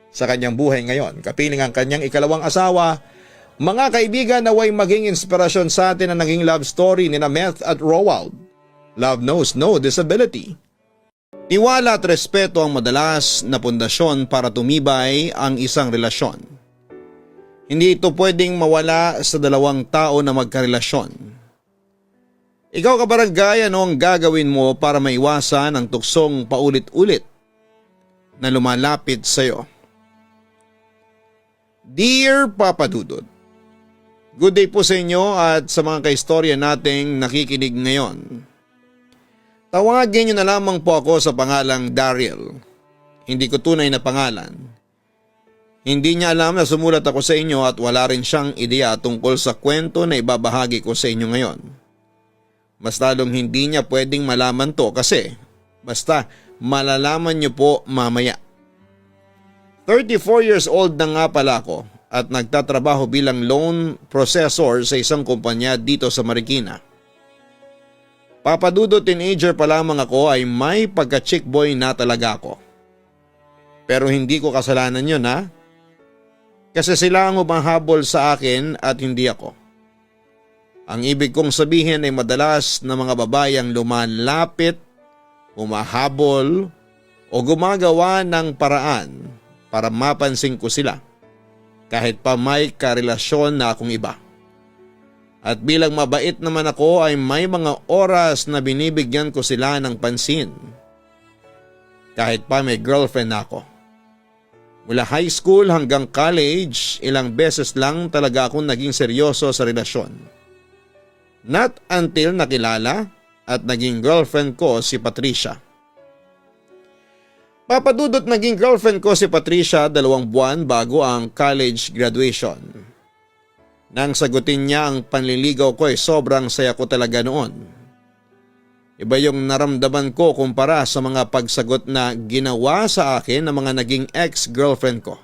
sa kanyang buhay ngayon. Kapiling ang kanyang ikalawang asawa, Mga kaibigan, naway maging inspirasyon sa atin ang naging love story ni Meth at Roald. Love knows no disability. Tiwala at respeto ang madalas na pundasyon para tumibay ang isang relasyon. Hindi ito pwedeng mawala sa dalawang tao na magkarelasyon. Ikaw kabarangay, ano ang gagawin mo para maiwasan ang tuksong paulit-ulit na lumalapit sa iyo? Dear Papa Dudut, good day po sa inyo at sa mga kaistorya nating nakikinig ngayon. Tawagin niyo na lamang po ako sa pangalang Daryl. Hindi ko tunay na pangalan. Hindi niya alam na sumulat ako sa inyo at wala rin siyang ideya tungkol sa kwento na ibabahagi ko sa inyo ngayon. Mas lalong hindi niya pwedeng malaman to kasi basta malalaman niyo po mamaya. 34 years old na nga pala ako at nagtatrabaho bilang loan processor sa isang kumpanya dito sa Marikina. Papadudo teenager pa lamang ako ay may pagka-chick boy na talaga ako. Pero hindi ko kasalanan yun ha. Kasi sila ang humahabol sa akin at hindi ako. Ang ibig kong sabihin ay madalas na mga babae ang lumalapit, humahabol o gumagawa ng paraan para mapansin ko sila kahit pa may karelasyon na akong iba. At bilang mabait naman ako ay may mga oras na binibigyan ko sila ng pansin kahit pa may girlfriend na ako. Mula high school hanggang college, ilang beses lang talaga akong naging seryoso sa relasyon. Not until nakilala at naging girlfriend ko si Patricia. Papadudot naging girlfriend ko si Patricia 2 buwan bago ang college graduation. Nang sagutin niya ang panliligaw ko ay sobrang saya ko talaga noon. Iba yung naramdaman ko kumpara sa mga pagsagot na ginawa sa akin ng mga naging ex-girlfriend ko.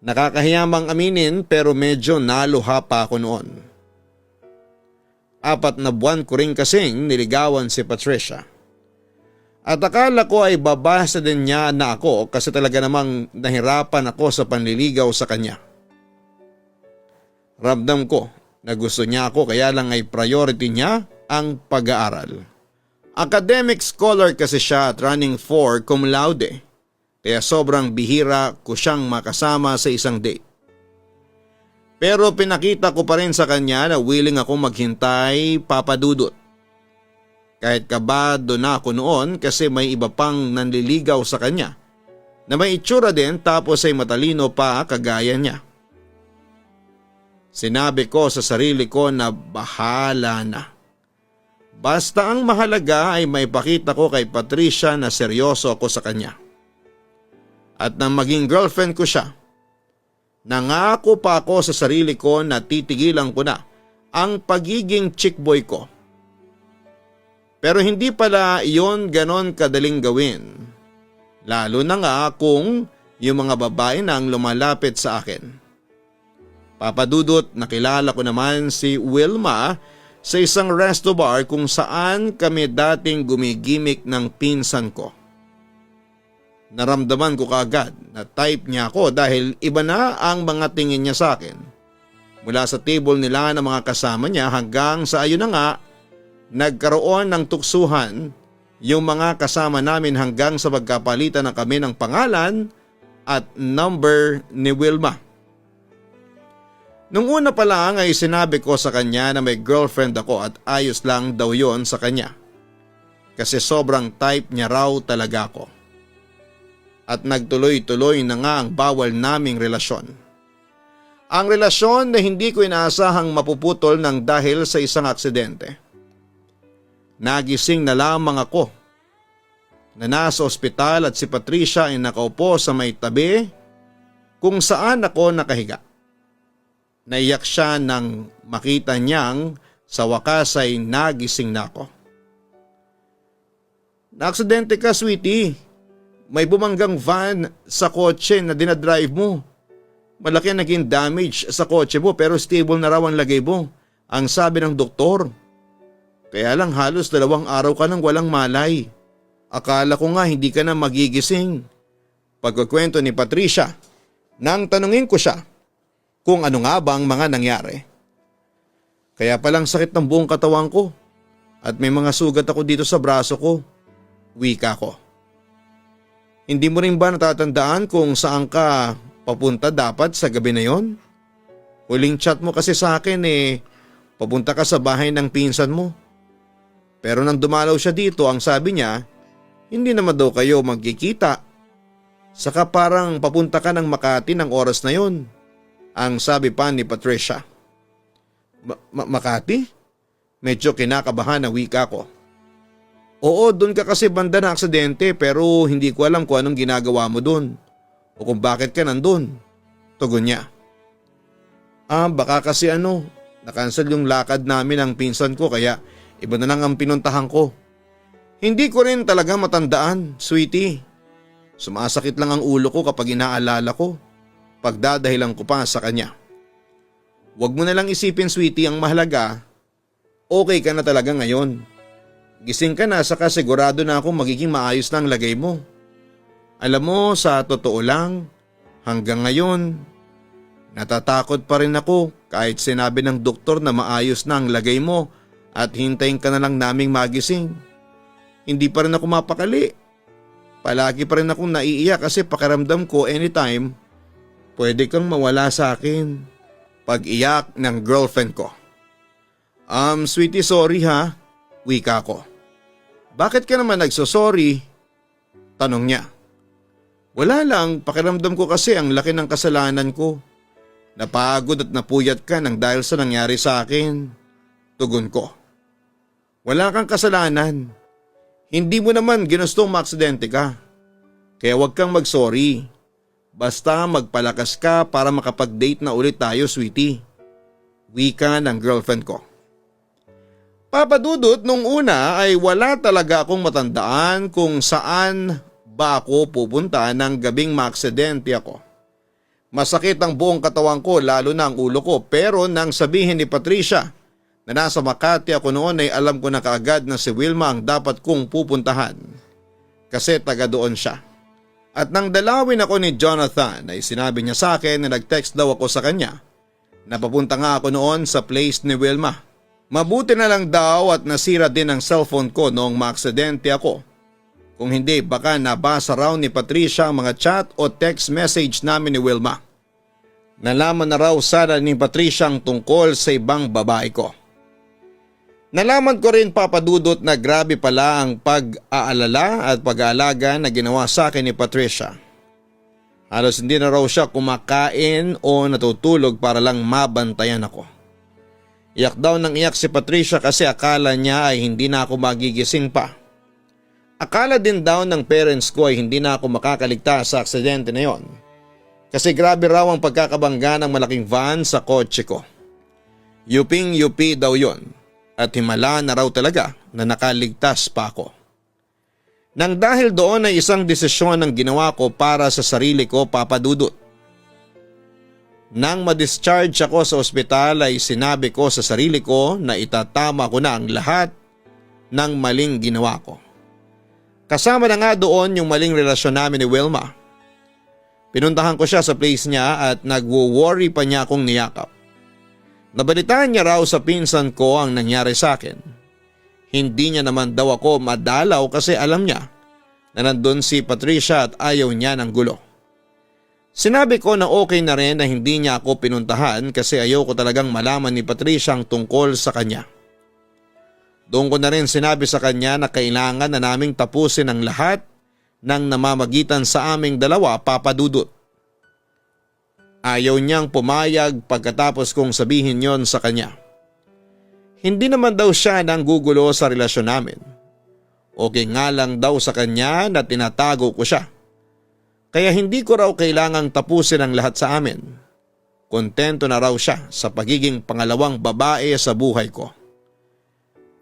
Nakakahiyamang aminin pero medyo naluha pa ako noon. 4 na buwan ko rin kasing niligawan si Patricia. At akala ko ay babasa din niya na ako kasi talaga namang nahirapan ako sa panliligaw sa kanya. Ramdam ko na gusto niya ako kaya lang ay priority niya ang pag-aaral. Academic scholar kasi siya at running for cum laude kaya sobrang bihira ko siyang makasama sa isang date. Pero pinakita ko pa rin sa kanya na willing ako maghintay, papadudot. Kahit kabado na ako noon kasi may iba pang nanliligaw sa kanya na may itsura din tapos ay matalino pa kagaya niya. Sinabi ko sa sarili ko na bahala na. Basta ang mahalaga ay maipakita ko kay Patricia na seryoso ako sa kanya. At nang maging girlfriend ko siya, nangako pa ako sa sarili ko na titigilan ko na ang pagiging chick boy ko. Pero hindi pala iyon ganon kadaling gawin. Lalo na nga kung yung mga babae na ang lumalapit sa akin. Papadudot, nakilala ko naman si Wilma sa isang resto bar kung saan kami dating gumigimik ng pinsan ko. Naramdaman ko kaagad na type niya ako dahil iba na ang mga tingin niya sa akin. Mula sa table nila ng mga kasama niya hanggang sa ayun na nga, nagkaroon ng tuksuhan yung mga kasama namin hanggang sa magkapalitan na kami ng pangalan at number ni Wilma. Nung una pa lang ay sinabi ko sa kanya na may girlfriend ako at ayos lang daw yon sa kanya. Kasi sobrang type niya raw talaga ako. At nagtuloy-tuloy na nga ang bawal naming relasyon. Ang relasyon na hindi ko inaasahang mapuputol ng dahil sa isang aksidente. Nagising na lamang ako na nasa ospital at si Patricia ay nakaupo sa may tabi kung saan ako nakahiga. Naiyak siya nang makita niyang sa wakas ay nagising na ako. Naaksidente ka, sweetie. May bumanggang van sa kotse na dinadrive mo. Malaki ang naging damage sa kotse mo pero stable na raw ang lagay mo, ang sabi ng doktor. Kaya lang halos 2 araw ka nang walang malay. Akala ko nga hindi ka na magigising. Pagkukwento ni Patricia, nang tanungin ko siya kung ano nga bang mga nangyari. Kaya palang sakit ng buong katawan ko at may mga sugat ako dito sa braso ko, wika ko. Hindi mo rin ba natatandaan kung saan ka papunta dapat sa gabi na yon? Huling chat mo kasi sa akin papunta ka sa bahay ng pinsan mo. Pero nang dumalaw siya dito, ang sabi niya, hindi naman daw kayo magkikita. Saka parang papunta ka ng Makati ng oras na yon, ang sabi pa ni Patricia. Makati? Medyo kinakabahan na wika ko. Oo, doon ka kasi banda na aksidente pero hindi ko alam kung anong ginagawa mo doon o kung bakit ka nandun. Tugon niya. Baka kasi nakansel yung lakad namin ng pinsan ko kaya iba na lang ang pinuntahan ko. Hindi ko rin talaga matandaan, sweetie. Sumasakit lang ang ulo ko kapag inaalala ko. Pagdadahilan ko pa sa kanya. Huwag mo na lang isipin, sweetie, ang mahalaga. Okay ka na talaga ngayon. Gising ka na saka sigurado na ako magiging maayos na ang lagay mo. Alam mo, sa totoo lang, hanggang ngayon, natatakot pa rin ako kahit sinabi ng doktor na maayos na ang lagay mo at hintayin ka na lang naming magising. Hindi pa rin ako mapakali. Palagi pa rin akong naiiyak kasi pakiramdam ko anytime pwede kang mawala sa akin. Pag-iyak ng girlfriend ko. Sweetie, sorry ha, wika ko. Bakit ka naman nagsosorry? Tanong niya. Wala lang, pakiramdam ko kasi ang laki ng kasalanan ko. Napagod at napuyat ka nang dahil sa nangyari sa akin. Tugon ko. Wala kang kasalanan. Hindi mo naman ginustong maaksidente ka. Kaya huwag kang mag-sorry. Basta magpalakas ka para makapag-date na ulit tayo, sweetie. Wika ng girlfriend ko. Papadudot, nung una ay wala talaga akong matandaan kung saan ba ako pupunta ng gabing maaksidente ako. Masakit ang buong katawan ko lalo na ang ulo ko pero nang sabihin ni Patricia na nasa Makati ako noon ay alam ko na kaagad na si Wilma ang dapat kong pupuntahan. Kasi taga doon siya. At nang dalawin ako ni Jonathan ay sinabi niya sa akin na nag-text daw ako sa kanya na papunta nga ako noon sa place ni Wilma. Mabuti na lang daw at nasira din ang cellphone ko noong maaksidente ako. Kung hindi baka nabasa raw ni Patricia ang mga chat o text message namin ni Wilma. Nalaman na raw sana ni Patricia ang tungkol sa ibang babae ko. Nalaman ko rin, papadudot, na grabe pala ang pag-aalala at pag-aalaga na ginawa sa akin ni Patricia. Halos hindi na raw siya kumakain o natutulog para lang mabantayan ako. Iyak daw ng iyak si Patricia kasi akala niya ay hindi na ako magigising pa. Akala din daw ng parents ko ay hindi na ako makakaligtas sa aksidente na yon. Kasi grabe raw ang pagkakabangga ng malaking van sa kotse ko. Yuping-yupi daw yon. At himala na raw talaga na nakaligtas pa ako. Nang dahil doon ay isang desisyon ang ginawa ko para sa sarili ko, papadudot. Nang ma-discharge ako sa ospital ay sinabi ko sa sarili ko na itatama ko na ang lahat ng maling ginawa ko. Kasama na nga doon yung maling relasyon namin ni Wilma. Pinuntahan ko siya sa place niya at nagwo-worry pa niya akong niyakap. Nabalitaan niya raw sa pinsan ko ang nangyari sa akin. Hindi niya naman daw ako madalaw kasi alam niya na nandun si Patricia at ayaw niya ng gulo. Sinabi ko na okay na rin na hindi niya ako pinuntahan kasi ayaw ko talagang malaman ni Patricia ang tungkol sa kanya. Doon ko na rin sinabi sa kanya na kailangan na naming tapusin ang lahat ng namamagitan sa aming dalawa, papadudot. Ayaw niyang pumayag pagkatapos kong sabihin yon sa kanya. Hindi naman daw siya nanggugulo sa relasyon namin. Okay nga lang daw sa kanya na tinatago ko siya. Kaya hindi ko raw kailangang tapusin ang lahat sa amin. Kontento na raw siya sa pagiging pangalawang babae sa buhay ko.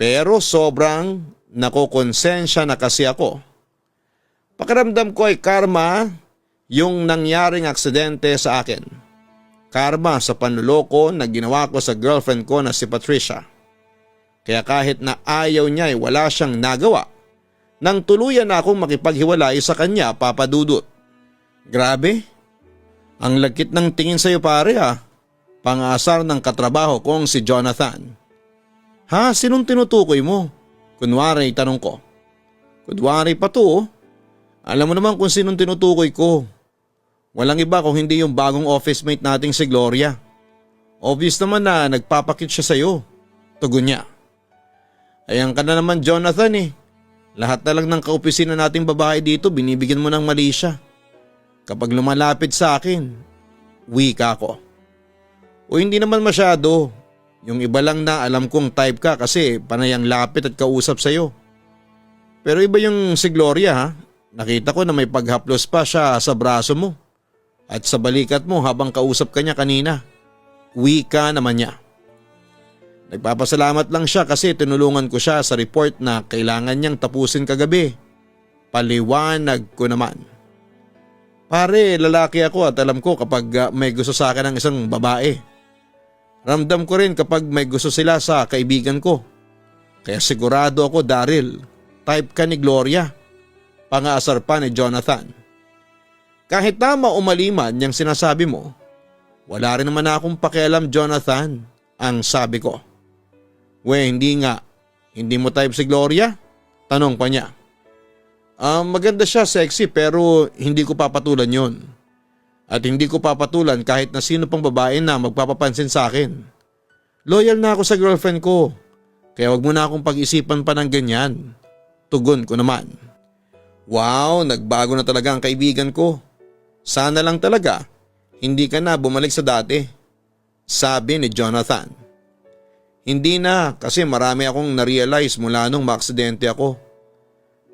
Pero sobrang nakokonsensya na kasi ako. Pakiramdam ko ay karma yung nangyaring aksidente sa akin. Karma sa panluloko na ginawa ko sa girlfriend ko na si Patricia. Kaya kahit na ayaw niya ay wala siyang nagawa nang tuluyan na akong makipaghiwalay sa kanya, papadudot. Grabe, ang lagkit ng tingin sa'yo pare ha. pang-aasar ng katrabaho kong si Jonathan. Ha? Sinong tinutukoy mo? Kunwari tanong ko. Kunwari pa to oh. Alam mo naman kung sinong tinutukoy ko. Walang iba kung hindi yung bagong office mate nating si Gloria. Obvious naman na nagpapakit siya sa'yo. Tugon niya. Ayan ka na naman Jonathan eh. Lahat na lang ng kaopisina nating babae dito binibigyan mo ng mali siya. Kapag lumalapit sa akin, wika ko. O hindi naman masyado. Yung iba lang na alam kong type ka kasi panayang lapit at kausap sa'yo. Pero iba yung si Gloria ha. Nakita ko na may paghaplos pa siya sa braso mo. At sa balikat mo habang kausap ka niya kanina. Wika naman niya. Nagpapasalamat lang siya kasi tinulungan ko siya sa report na kailangan niyang tapusin kagabi. Paliwanag ko naman. Pare, lalaki ako at alam ko kapag may gusto sa akin ng isang babae. Ramdam ko rin kapag may gusto sila sa kaibigan ko. Kaya sigurado ako Daryl, type ka ni Gloria. Pang-aasar pa ni Jonathan. Kahit tama o mali man yung sinasabi mo, wala rin naman akong pakialam Jonathan, ang sabi ko. We, hindi nga. Hindi mo type si Gloria? Tanong pa niya. Maganda siya, sexy pero hindi ko papatulan yon. At hindi ko papatulan kahit na sino pang babae na magpapapansin sa akin. Loyal na ako sa girlfriend ko, kaya wag mo na akong pag-isipan pa ng ganyan. Tugon ko naman. Wow, nagbago na talaga ang kaibigan ko. Sana lang talaga, hindi ka na bumalik sa dati. Sabi ni Jonathan. Hindi na kasi marami akong na-realize mula nung maaksidente ako.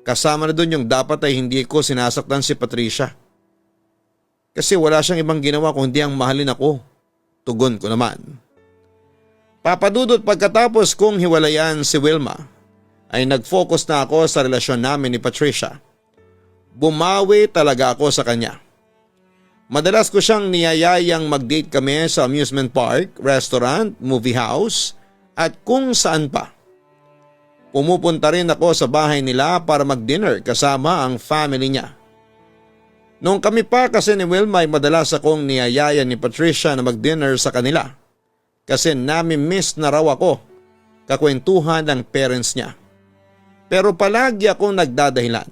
Kasama na dun yung dapat ay hindi ko sinasaktan si Patricia. Kasi wala siyang ibang ginawa kundi ang mahalin ako. Tugon ko naman. Papadudot pagkatapos kong hiwalayan si Wilma, ay nag-focus na ako sa relasyon namin ni Patricia. Bumawi talaga ako sa kanya. Madalas ko siyang niyayayang mag-date kami sa amusement park, restaurant, movie house at kung saan pa. Pumupunta rin ako sa bahay nila para mag-dinner kasama ang family niya. Noong kami pa kasi ni Wilma ay madalas akong niyayaya ni Patricia na mag-dinner sa kanila kasi nami-miss na raw ako kakwentuhan ng parents niya. Pero palagi akong nagdadahilan.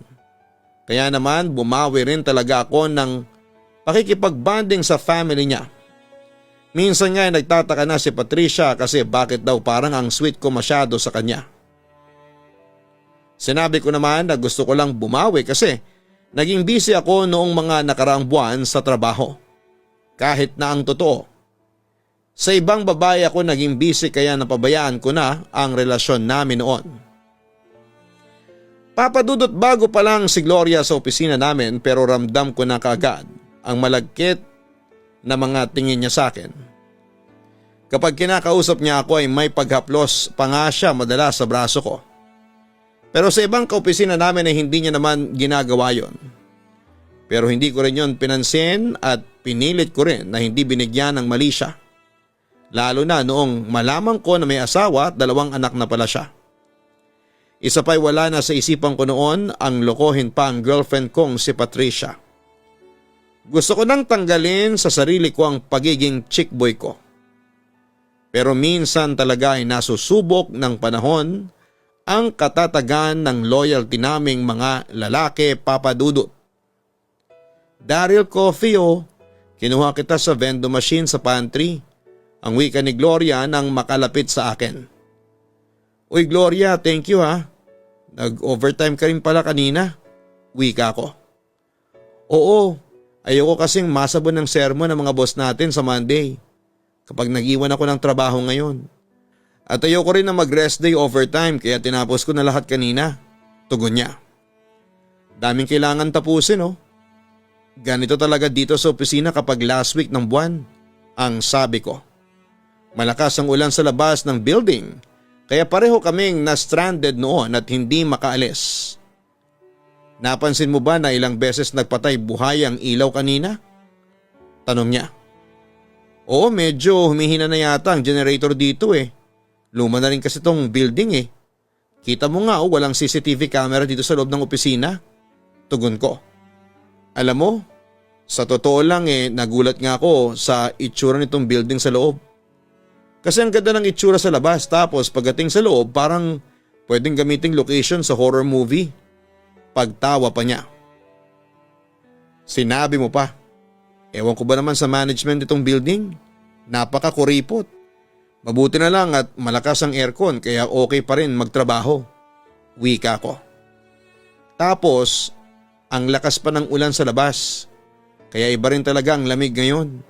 Kaya naman bumawi rin talaga ako ng pakikipag-bonding sa family niya. Minsan nga ay nagtataka na si Patricia kasi bakit daw parang ang sweet ko masyado sa kanya. Sinabi ko naman na gusto ko lang bumawi kasi naging busy ako noong mga nakaraang buwan sa trabaho. Kahit na ang totoo. Sa ibang babae ako naging busy kaya napabayaan ko na ang relasyon namin noon. Papadudot bago pa lang si Gloria sa opisina namin pero ramdam ko na kaagad ang malagkit na mga tingin niya sa akin. Kapag kinakausap niya ako ay may paghaplos pa nga siya madalas sa braso ko. Pero sa ibang kaopisina namin ay hindi niya naman ginagawa yon. Pero hindi ko rin yon pinansin at pinilit ko rin na hindi binigyan ng mali siya. Lalo na noong malaman ko na may asawa at 2 anak na pala siya. Isa pa'y wala na sa isipan ko noon ang lokohin pa ang girlfriend kong si Patricia. Gusto ko nang tanggalin sa sarili ko ang pagiging chick boy ko. Pero minsan talaga ay nasusubok ng panahon ang katatagan ng loyalty naming mga lalaki papadudot. Daryl Coffee kinuha kita sa vending machine sa pantry. Ang wika ni Gloria nang makalapit sa akin. Uy Gloria, thank you ha. Nag-overtime ka rin pala kanina. Wika ko. Oo, ayoko kasing masabon ng sermon ng mga boss natin sa Monday. Kapag nag-iwan ako ng trabaho ngayon. At ayoko rin na mag-rest day overtime kaya tinapos ko na lahat kanina. Tugon niya. Daming kailangan tapusin Ganito talaga dito sa opisina kapag last week ng buwan. Ang sabi ko. Malakas ang ulan sa labas ng building kaya pareho kaming na-stranded noon at hindi makaalis. Napansin mo ba na ilang beses nagpatay buhay ang ilaw kanina? Tanong niya. Oo, medyo humihina na yata ang generator dito Luma na rin kasi tong building Kita mo nga walang CCTV camera dito sa loob ng opisina. Tugon ko. Alam mo, sa totoo lang nagulat nga ako sa itsura nitong building sa loob. Kasi ang ganda ng itsura sa labas, tapos pagdating sa loob parang pwedeng gamiting location sa horror movie. Pagtawa pa niya. Sinabi mo pa. Ewan ko ba naman sa management itong building? Napaka-kuripot. Mabuti na lang at malakas ang aircon kaya okay pa rin magtrabaho. Wika ko. Tapos, ang lakas pa ng ulan sa labas. Kaya iba rin talaga ang lamig ngayon.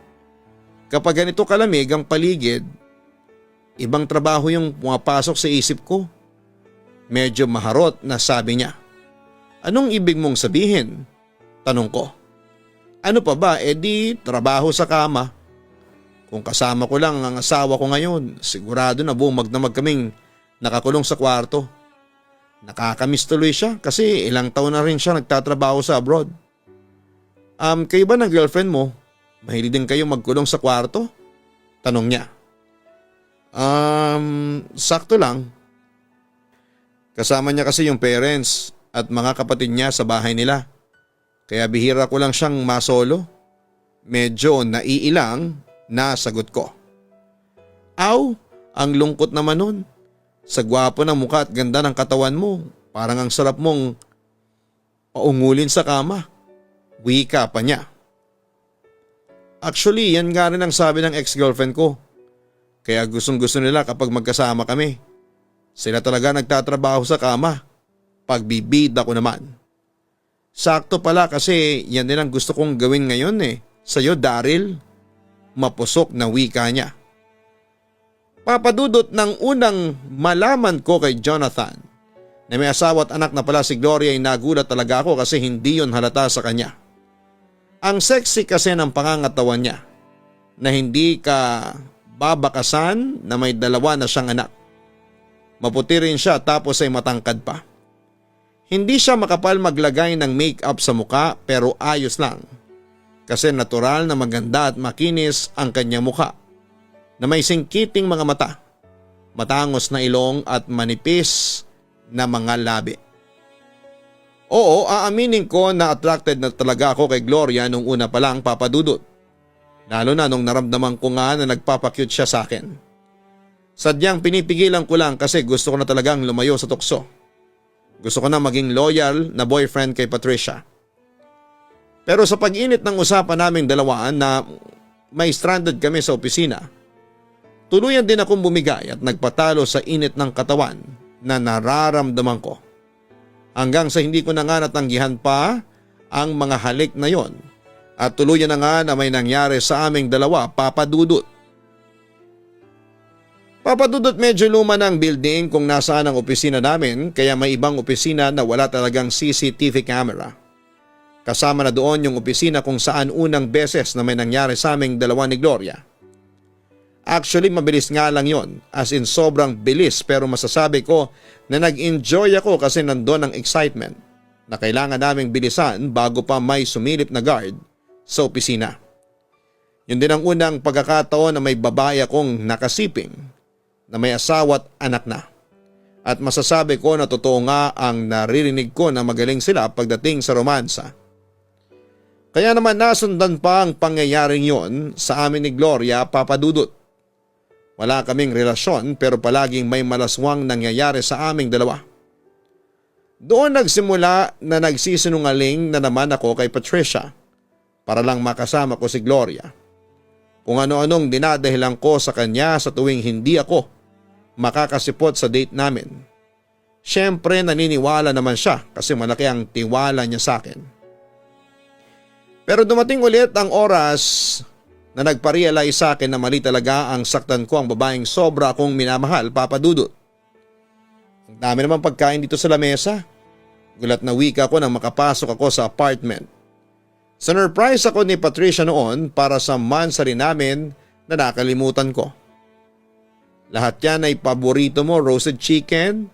Kapag ganito kalamig ang paligid, ibang trabaho yung pumapasok sa isip ko. Medyo maharot na sabi niya. Anong ibig mong sabihin? Tanong ko. Ano pa ba? Di trabaho sa kama. Kung kasama ko lang ang asawa ko ngayon, sigurado na buong magdamag kaming nakakulong sa kwarto. Nakakamiss tuloy siya kasi ilang taon na rin siya nagtatrabaho sa abroad. Kayo ba ng girlfriend mo? Mahilig din kayo magkulong sa kwarto? Tanong niya. Sakto lang. Kasama niya kasi yung parents at mga kapatid niya sa bahay nila. Kaya bihira ko lang siyang masolo. Medyo naiilang na sagot ko. Aw, ang lungkot naman nun. Sa gwapo ng mukha at ganda ng katawan mo, parang ang sarap mong paungulin sa kama. Wika pa niya. Actually, yan nga rin ang sabi ng ex-girlfriend ko. Kaya gustong-gusto nila kapag magkasama kami. Sila talaga nagtatrabaho sa kama. Pagbibida ko naman. Sakto pala kasi yan din ang gusto kong gawin ngayon Sa'yo, Daryl. Mapusok na wika niya. Papadudot ng unang malaman ko kay Jonathan na may asawa at anak na pala si Gloria ay nagulat talaga ako kasi hindi yon halata sa kanya. Ang sexy kasi ng pangangatawan niya na hindi ka babakasan na may dalawa na siyang anak. Maputi rin siya tapos ay matangkad pa. Hindi siya makapal maglagay ng make-up sa muka pero ayos lang. Kasi natural na maganda at makinis ang kanyang muka na may singkiting mga mata, matangos na ilong at manipis na mga labi. Oo, aaminin ko na attracted na talaga ako kay Gloria nung una pa lang, papadudot. Lalo na nung naramdaman ko nga na nagpapakyut siya sa akin. Sadyang pinipigilan ko lang kasi gusto ko na talagang lumayo sa tukso. Gusto ko na maging loyal na boyfriend kay Patricia. Pero sa pag-init ng usapan naming dalawaan na may stranded kami sa opisina, tuluyan din akong bumigay at nagpatalo sa init ng katawan na nararamdaman ko. Hanggang sa hindi ko na nga natanggihan pa ang mga halik na yon at tuluyan na nga na may nangyari sa aming dalawa, papadudot. Papadudot, medyo luma na ang building kung nasaan ang opisina namin kaya may ibang opisina na wala talagang CCTV camera. Kasama na doon yung opisina kung saan unang beses na may nangyari sa aming dalawa ni Gloria. Actually, mabilis nga lang yon, as in sobrang bilis, pero masasabi ko na nag-enjoy ako kasi nandoon ang excitement na kailangan naming bilisan bago pa may sumilip na guard sa opisina. Yun din ang unang pagkakataon na may babae akong nakasiping na may asawa at anak na. At masasabi ko na totoo nga ang naririnig ko na magaling sila pagdating sa romansa. Kaya naman nasundan pa ang pangyayaring yon sa amin ni Gloria, papadudot. Wala kaming relasyon pero palaging may malaswang nangyayari sa aming dalawa. Doon nagsimula na nagsisinungaling na naman ako kay Patricia para lang makasama ko si Gloria. Kung ano-anong dinadahilan ko sa kanya sa tuwing hindi ako makakasipot sa date namin. Siyempre naniniwala naman siya kasi malaki ang tiwala niya sa akin. Pero dumating ulit ang oras na nagpa-realize sa akin na mali talaga ang saktan ko ang babaeng sobra akong minamahal, papadudot. Ang dami naman pagkain dito sa lamesa. Gulat na wika ko nang makapasok ako sa apartment. Surprise ako ni Patricia noon para sa mansari namin na nakalimutan ko. Lahat yan ay paborito mo, roasted chicken,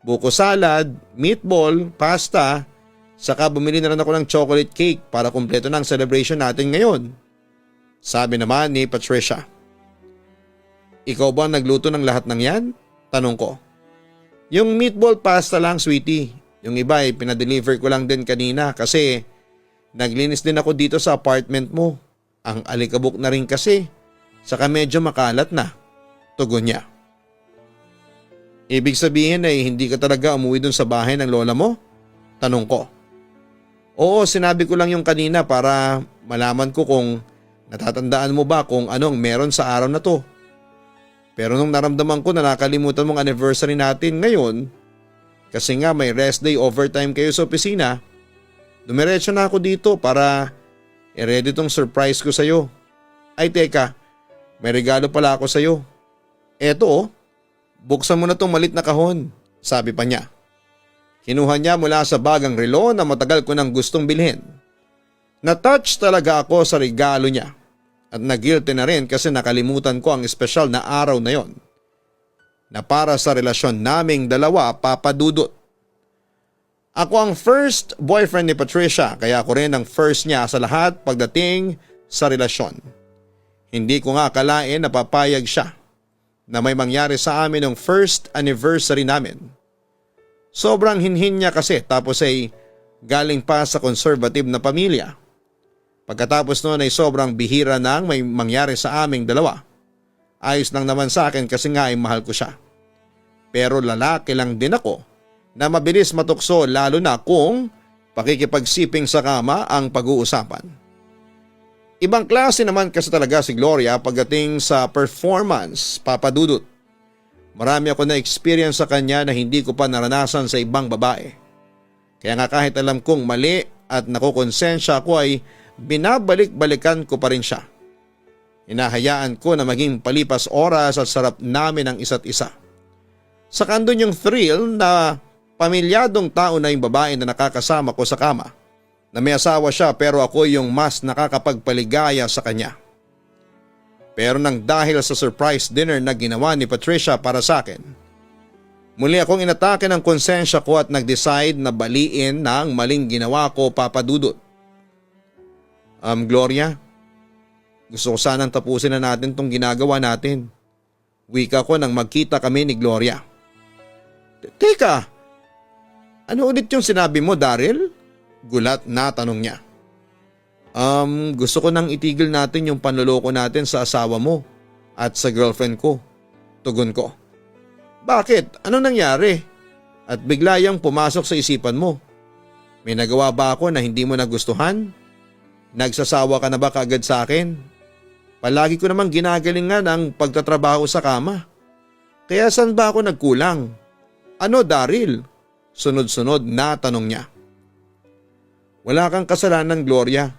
buko salad, meatball, pasta. Saka bumili na rin ako ng chocolate cake para kumpleto na ang celebration natin ngayon. Sabi naman ni Patricia. Ikaw ba nagluto ng lahat ng yan? Tanong ko. Yung meatball pasta lang, sweetie. Yung iba ay pinadeliver ko lang din kanina kasi naglinis din ako dito sa apartment mo. Ang alikabok na rin kasi. Saka medyo makalat na. Tugon niya. Ibig sabihin ay hindi ka talaga umuwi dun sa bahay ng lola mo? Tanong ko. Oo, sinabi ko lang yung kanina para malaman ko kung natatandaan mo ba kung anong meron sa araw na to. Pero nung naramdaman ko na nakalimutan mong anniversary natin ngayon, kasi nga may rest day overtime kayo sa opisina, dumiretso na ako dito para i-ready tong surprise ko sa'yo. Ay teka, may regalo pala ako sa'yo. Eto oh, buksan mo na tong malit na kahon, sabi pa niya. Kinuha niya mula sa bagang relo na matagal ko nang gustong bilhin. Na-touch talaga ako sa regalo niya at na-guilty na rin kasi nakalimutan ko ang espesyal na araw na yon na para sa relasyon naming dalawa, Papa Dudut. Ako ang first boyfriend ni Patricia kaya ako rin ang first niya sa lahat pagdating sa relasyon. Hindi ko nga akalain na papayag siya na may mangyari sa amin ng first anniversary namin. Sobrang hinhin niya kasi tapos ay galing pa sa conservative na pamilya. Pagkatapos noon ay sobrang bihira nang may mangyari sa aming dalawa. Ayos lang naman sa akin kasi nga ay mahal ko siya. Pero lalaki lang din ako na mabilis matukso lalo na kung pakikipagsiping sa kama ang pag-uusapan. Ibang klase naman kasi talaga si Gloria pagdating sa performance, Papa Dudut. Marami ako na experience sa kanya na hindi ko pa naranasan sa ibang babae. Kaya nga kahit alam kong mali at nakukonsensya ko ay binabalik-balikan ko pa rin siya. Hinahayaan ko na maging palipas oras at sarap namin ang isa't isa. Saka andun yung thrill na pamilyadong tao na yung babae na nakakasama ko sa kama. Na may asawa siya pero ako yung mas nakakapagpaligaya sa kanya. Pero nang dahil sa surprise dinner na ginawa ni Patricia para sa akin, muli akong inatake ng konsensya ko at nag-decide na baliin na ang maling ginawa ko, Papa Dudut. Gloria, gusto ko sanang tapusin na natin tong ginagawa natin. Wika ko nang magkita kami ni Gloria. Teka, ano ulit yung sinabi mo, Daryl? Gulat na tanong niya. Gusto ko nang itigil natin yung panloloko natin sa asawa mo at sa girlfriend ko. Tugon ko. Bakit? Ano nangyari? At bigla yang pumasok sa isipan mo. May nagawa ba ako na hindi mo nagustuhan? Nagsasawa ka na ba kaagad sa akin? Palagi ko namang ginagalingan ang pagtatrabaho sa kama. Kaya saan ba ako nagkulang? Ano, Daryl? Sunod-sunod na tanong niya. Wala kang kasalanan, Gloria.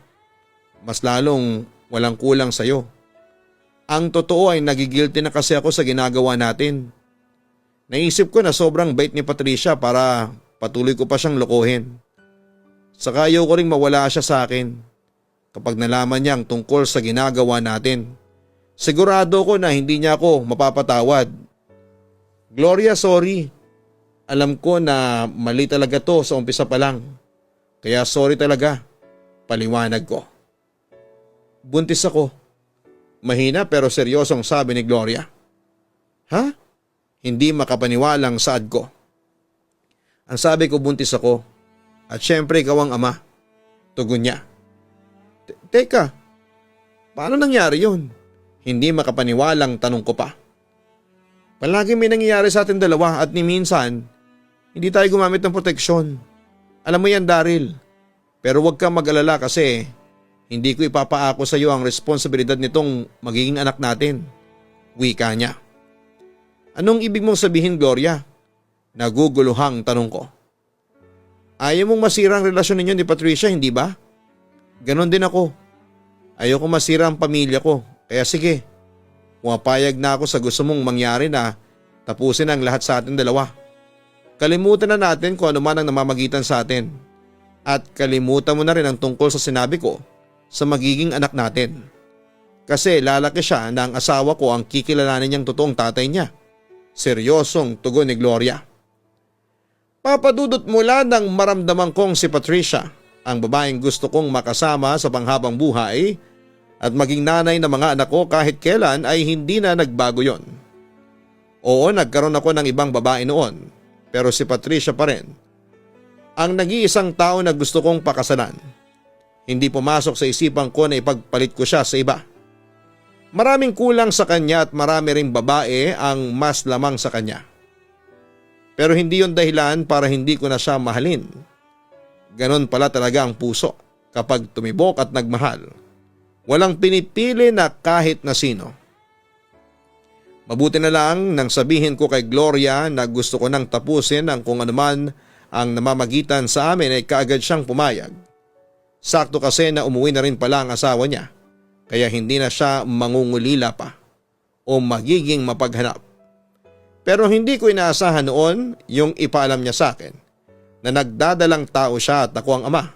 Mas lalong walang kulang sa'yo. Ang totoo ay nagigilty na kasi ako sa ginagawa natin. Naisip ko na sobrang bait ni Patricia para patuloy ko pa siyang lokohin. Saka ayaw ko ring mawala siya sa akin. Kapag nalaman niya ang tungkol sa ginagawa natin, sigurado ko na hindi niya ako mapapatawad. Gloria, sorry. Alam ko na mali talaga to sa umpisa pa lang. Kaya sorry talaga, paliwanag ko. Buntis ako. Mahina pero seryosong sabi ni Gloria. Ha? Hindi makapaniwalang saad ko. Ang sabi ko buntis ako at syempre ikaw ang ama. Tugon niya. Teka, paano nangyari yun? Hindi makapaniwalang tanong ko pa. Palagi may nangyayari sa atin dalawa at ni minsan, hindi tayo gumamit ng proteksyon. Alam mo yan, Daryl. Pero huwag kang mag-alala kasi hindi ko ipapaako sa iyo ang responsibilidad nitong magiging anak natin. Wika niya. Anong ibig mong sabihin, Gloria? Naguguluhang tanong ko. Ayaw mong masira ang relasyon ninyo ni Patricia, hindi ba? Ganon din ako. Ayaw ko masira ang pamilya ko. Kaya sige, pumapayag na ako sa gusto mong mangyari na tapusin ang lahat sa atin dalawa. Kalimutan na natin kung ano man ang namamagitan sa atin. At kalimutan mo na rin ang tungkol sa sinabi ko sa magiging anak natin. Kasi lalaki siya na ang asawa ko ang kikilalanin niyang totoong tatay niya. Seryosong tugon ni Gloria. Papadudot mula nang maramdaman kong si Patricia, ang babaeng gusto kong makasama sa panghabang buhay at maging nanay ng mga anak ko kahit kailan ay hindi na nagbago yon. Oo, nagkaroon ako ng ibang babae noon. Pero si Patricia pa rin ang nag-iisang tao na gusto kong pakasalan. Hindi pumasok sa isipan ko na ipagpalit ko siya sa iba. Maraming kulang sa kanya at marami ring babae ang mas lamang sa kanya. Pero hindi yon dahilan para hindi ko na siya mahalin. Ganon pala talaga ang puso kapag tumibok at nagmahal. Walang pinipili na kahit na sino. Mabuti na lang nang sabihin ko kay Gloria na gusto ko nang tapusin ang kung anuman ang namamagitan sa amin ay kaagad siyang pumayag. Sakto kasi na umuwi na rin pala ang asawa niya, kaya hindi na siya mangungulila pa o magiging mapaghanap. Pero hindi ko inaasahan noon yung ipaalam niya sa akin na nagdadalang tao siya at ako ang ama.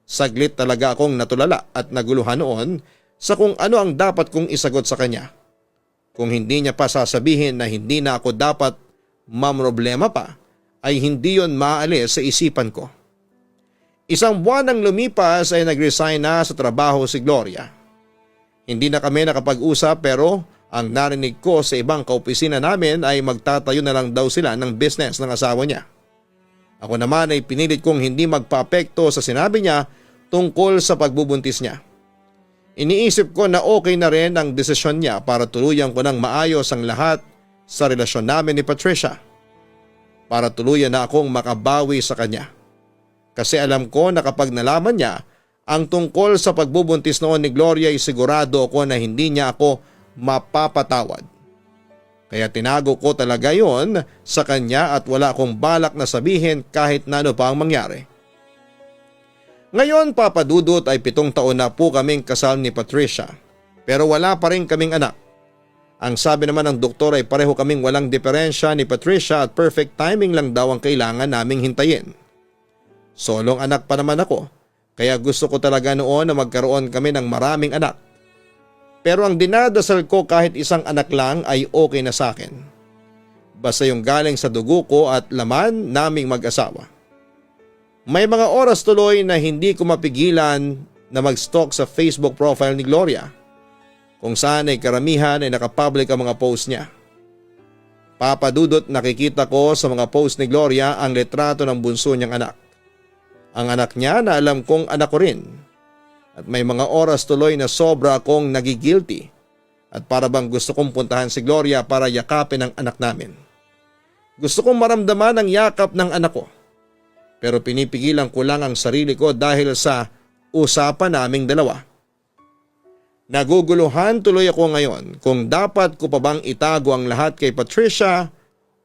Saglit talaga akong natulala at naguluhan noon sa kung ano ang dapat kong isagot sa kanya. Kung hindi niya pa sasabihin na hindi na ako dapat mamroblema pa, ay hindi yon maalis sa isipan ko. Isang buwan nang lumipas ay nag-resign na sa trabaho si Gloria. Hindi na kami nakapag-usap pero ang narinig ko sa ibang kaopisina namin ay magtatayo na lang daw sila ng business ng asawa niya. Ako naman ay pinilit kong hindi magpa-apekto sa sinabi niya tungkol sa pagbubuntis niya. Iniisip ko na okay na rin ang desisyon niya para tuluyan ko ng maayos ang lahat sa relasyon namin ni Patricia. Para tuluyan na akong makabawi sa kanya. Kasi alam ko na kapag nalaman niya ang tungkol sa pagbubuntis noon ni Gloria ay sigurado ako na hindi niya ako mapapatawad. Kaya tinago ko talaga yon sa kanya at wala akong balak na sabihin kahit na ano pa ang mangyari. Ngayon Papa Dudut ay 7 taon na po kaming kasal ni Patricia pero wala pa rin kaming anak. Ang sabi naman ng doktor ay pareho kaming walang diferensya ni Patricia at perfect timing lang daw ang kailangan naming hintayin. Solong anak pa naman ako kaya gusto ko talaga noon na magkaroon kami ng maraming anak. Pero ang dinadasal ko kahit isang anak lang ay okay na sa akin. Basta yung galing sa dugo ko at laman naming mag-asawa. May mga oras tuloy na hindi ko mapigilan na mag-stalk sa Facebook profile ni Gloria, kung saan ay karamihan ay nakapublic ang mga post niya. Papa Dudut, nakikita ko sa mga post ni Gloria ang litrato ng bunso niyang anak. Ang anak niya na alam kong anak ko rin. At may mga oras tuloy na sobra akong nagigilty at para bang gusto kong puntahan si Gloria para yakapin ang anak namin. Gusto kong maramdaman ang yakap ng anak ko. Pero pinipigilan ko lang ang sarili ko dahil sa usapan naming dalawa. Naguguluhan tuloy ako ngayon kung dapat ko pa bang itago ang lahat kay Patricia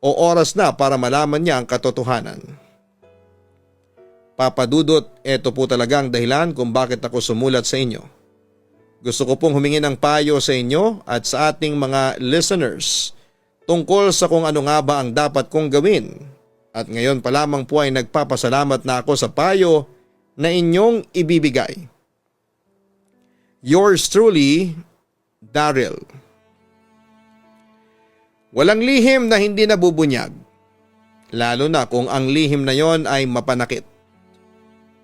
o oras na para malaman niya ang katotohanan. Papa Dudut, ito po talaga ang dahilan kung bakit ako sumulat sa inyo. Gusto ko pong humingi ng payo sa inyo at sa ating mga listeners tungkol sa kung ano nga ba ang dapat kong gawin. At ngayon pa lamang po ay nagpapasalamat na ako sa payo na inyong ibibigay. Yours truly, Daryl. Walang lihim na hindi nabubunyag, lalo na kung ang lihim na yon ay mapanakit.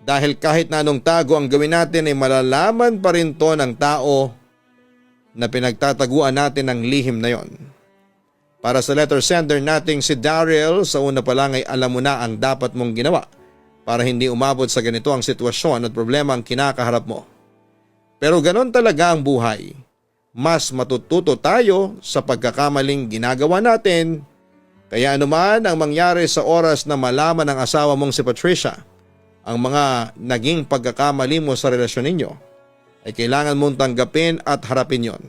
Dahil kahit na anong tago ang gawin natin ay malalaman pa rin to ng tao na pinagtataguan natin ang lihim na yon. Para sa letter sender nating si Daryl, sa una pa lang ay alam mo na ang dapat mong ginawa para hindi umabot sa ganito ang sitwasyon at problema ang kinakaharap mo. Pero ganon talaga ang buhay. Mas matututo tayo sa pagkakamaling ginagawa natin. Kaya anuman ang mangyari sa oras na malaman ng asawa mong si Patricia ang mga naging pagkakamali mo sa relasyon ninyo, ay kailangan mong tanggapin at harapin yon.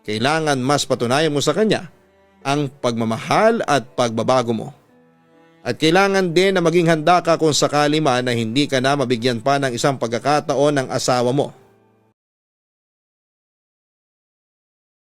Kailangan mas patunayan mo sa kanya ang pagmamahal at pagbabago mo. At kailangan din na maging handa ka kung sakali man na hindi ka na mabigyan pa ng isang pagkakataon ng asawa mo.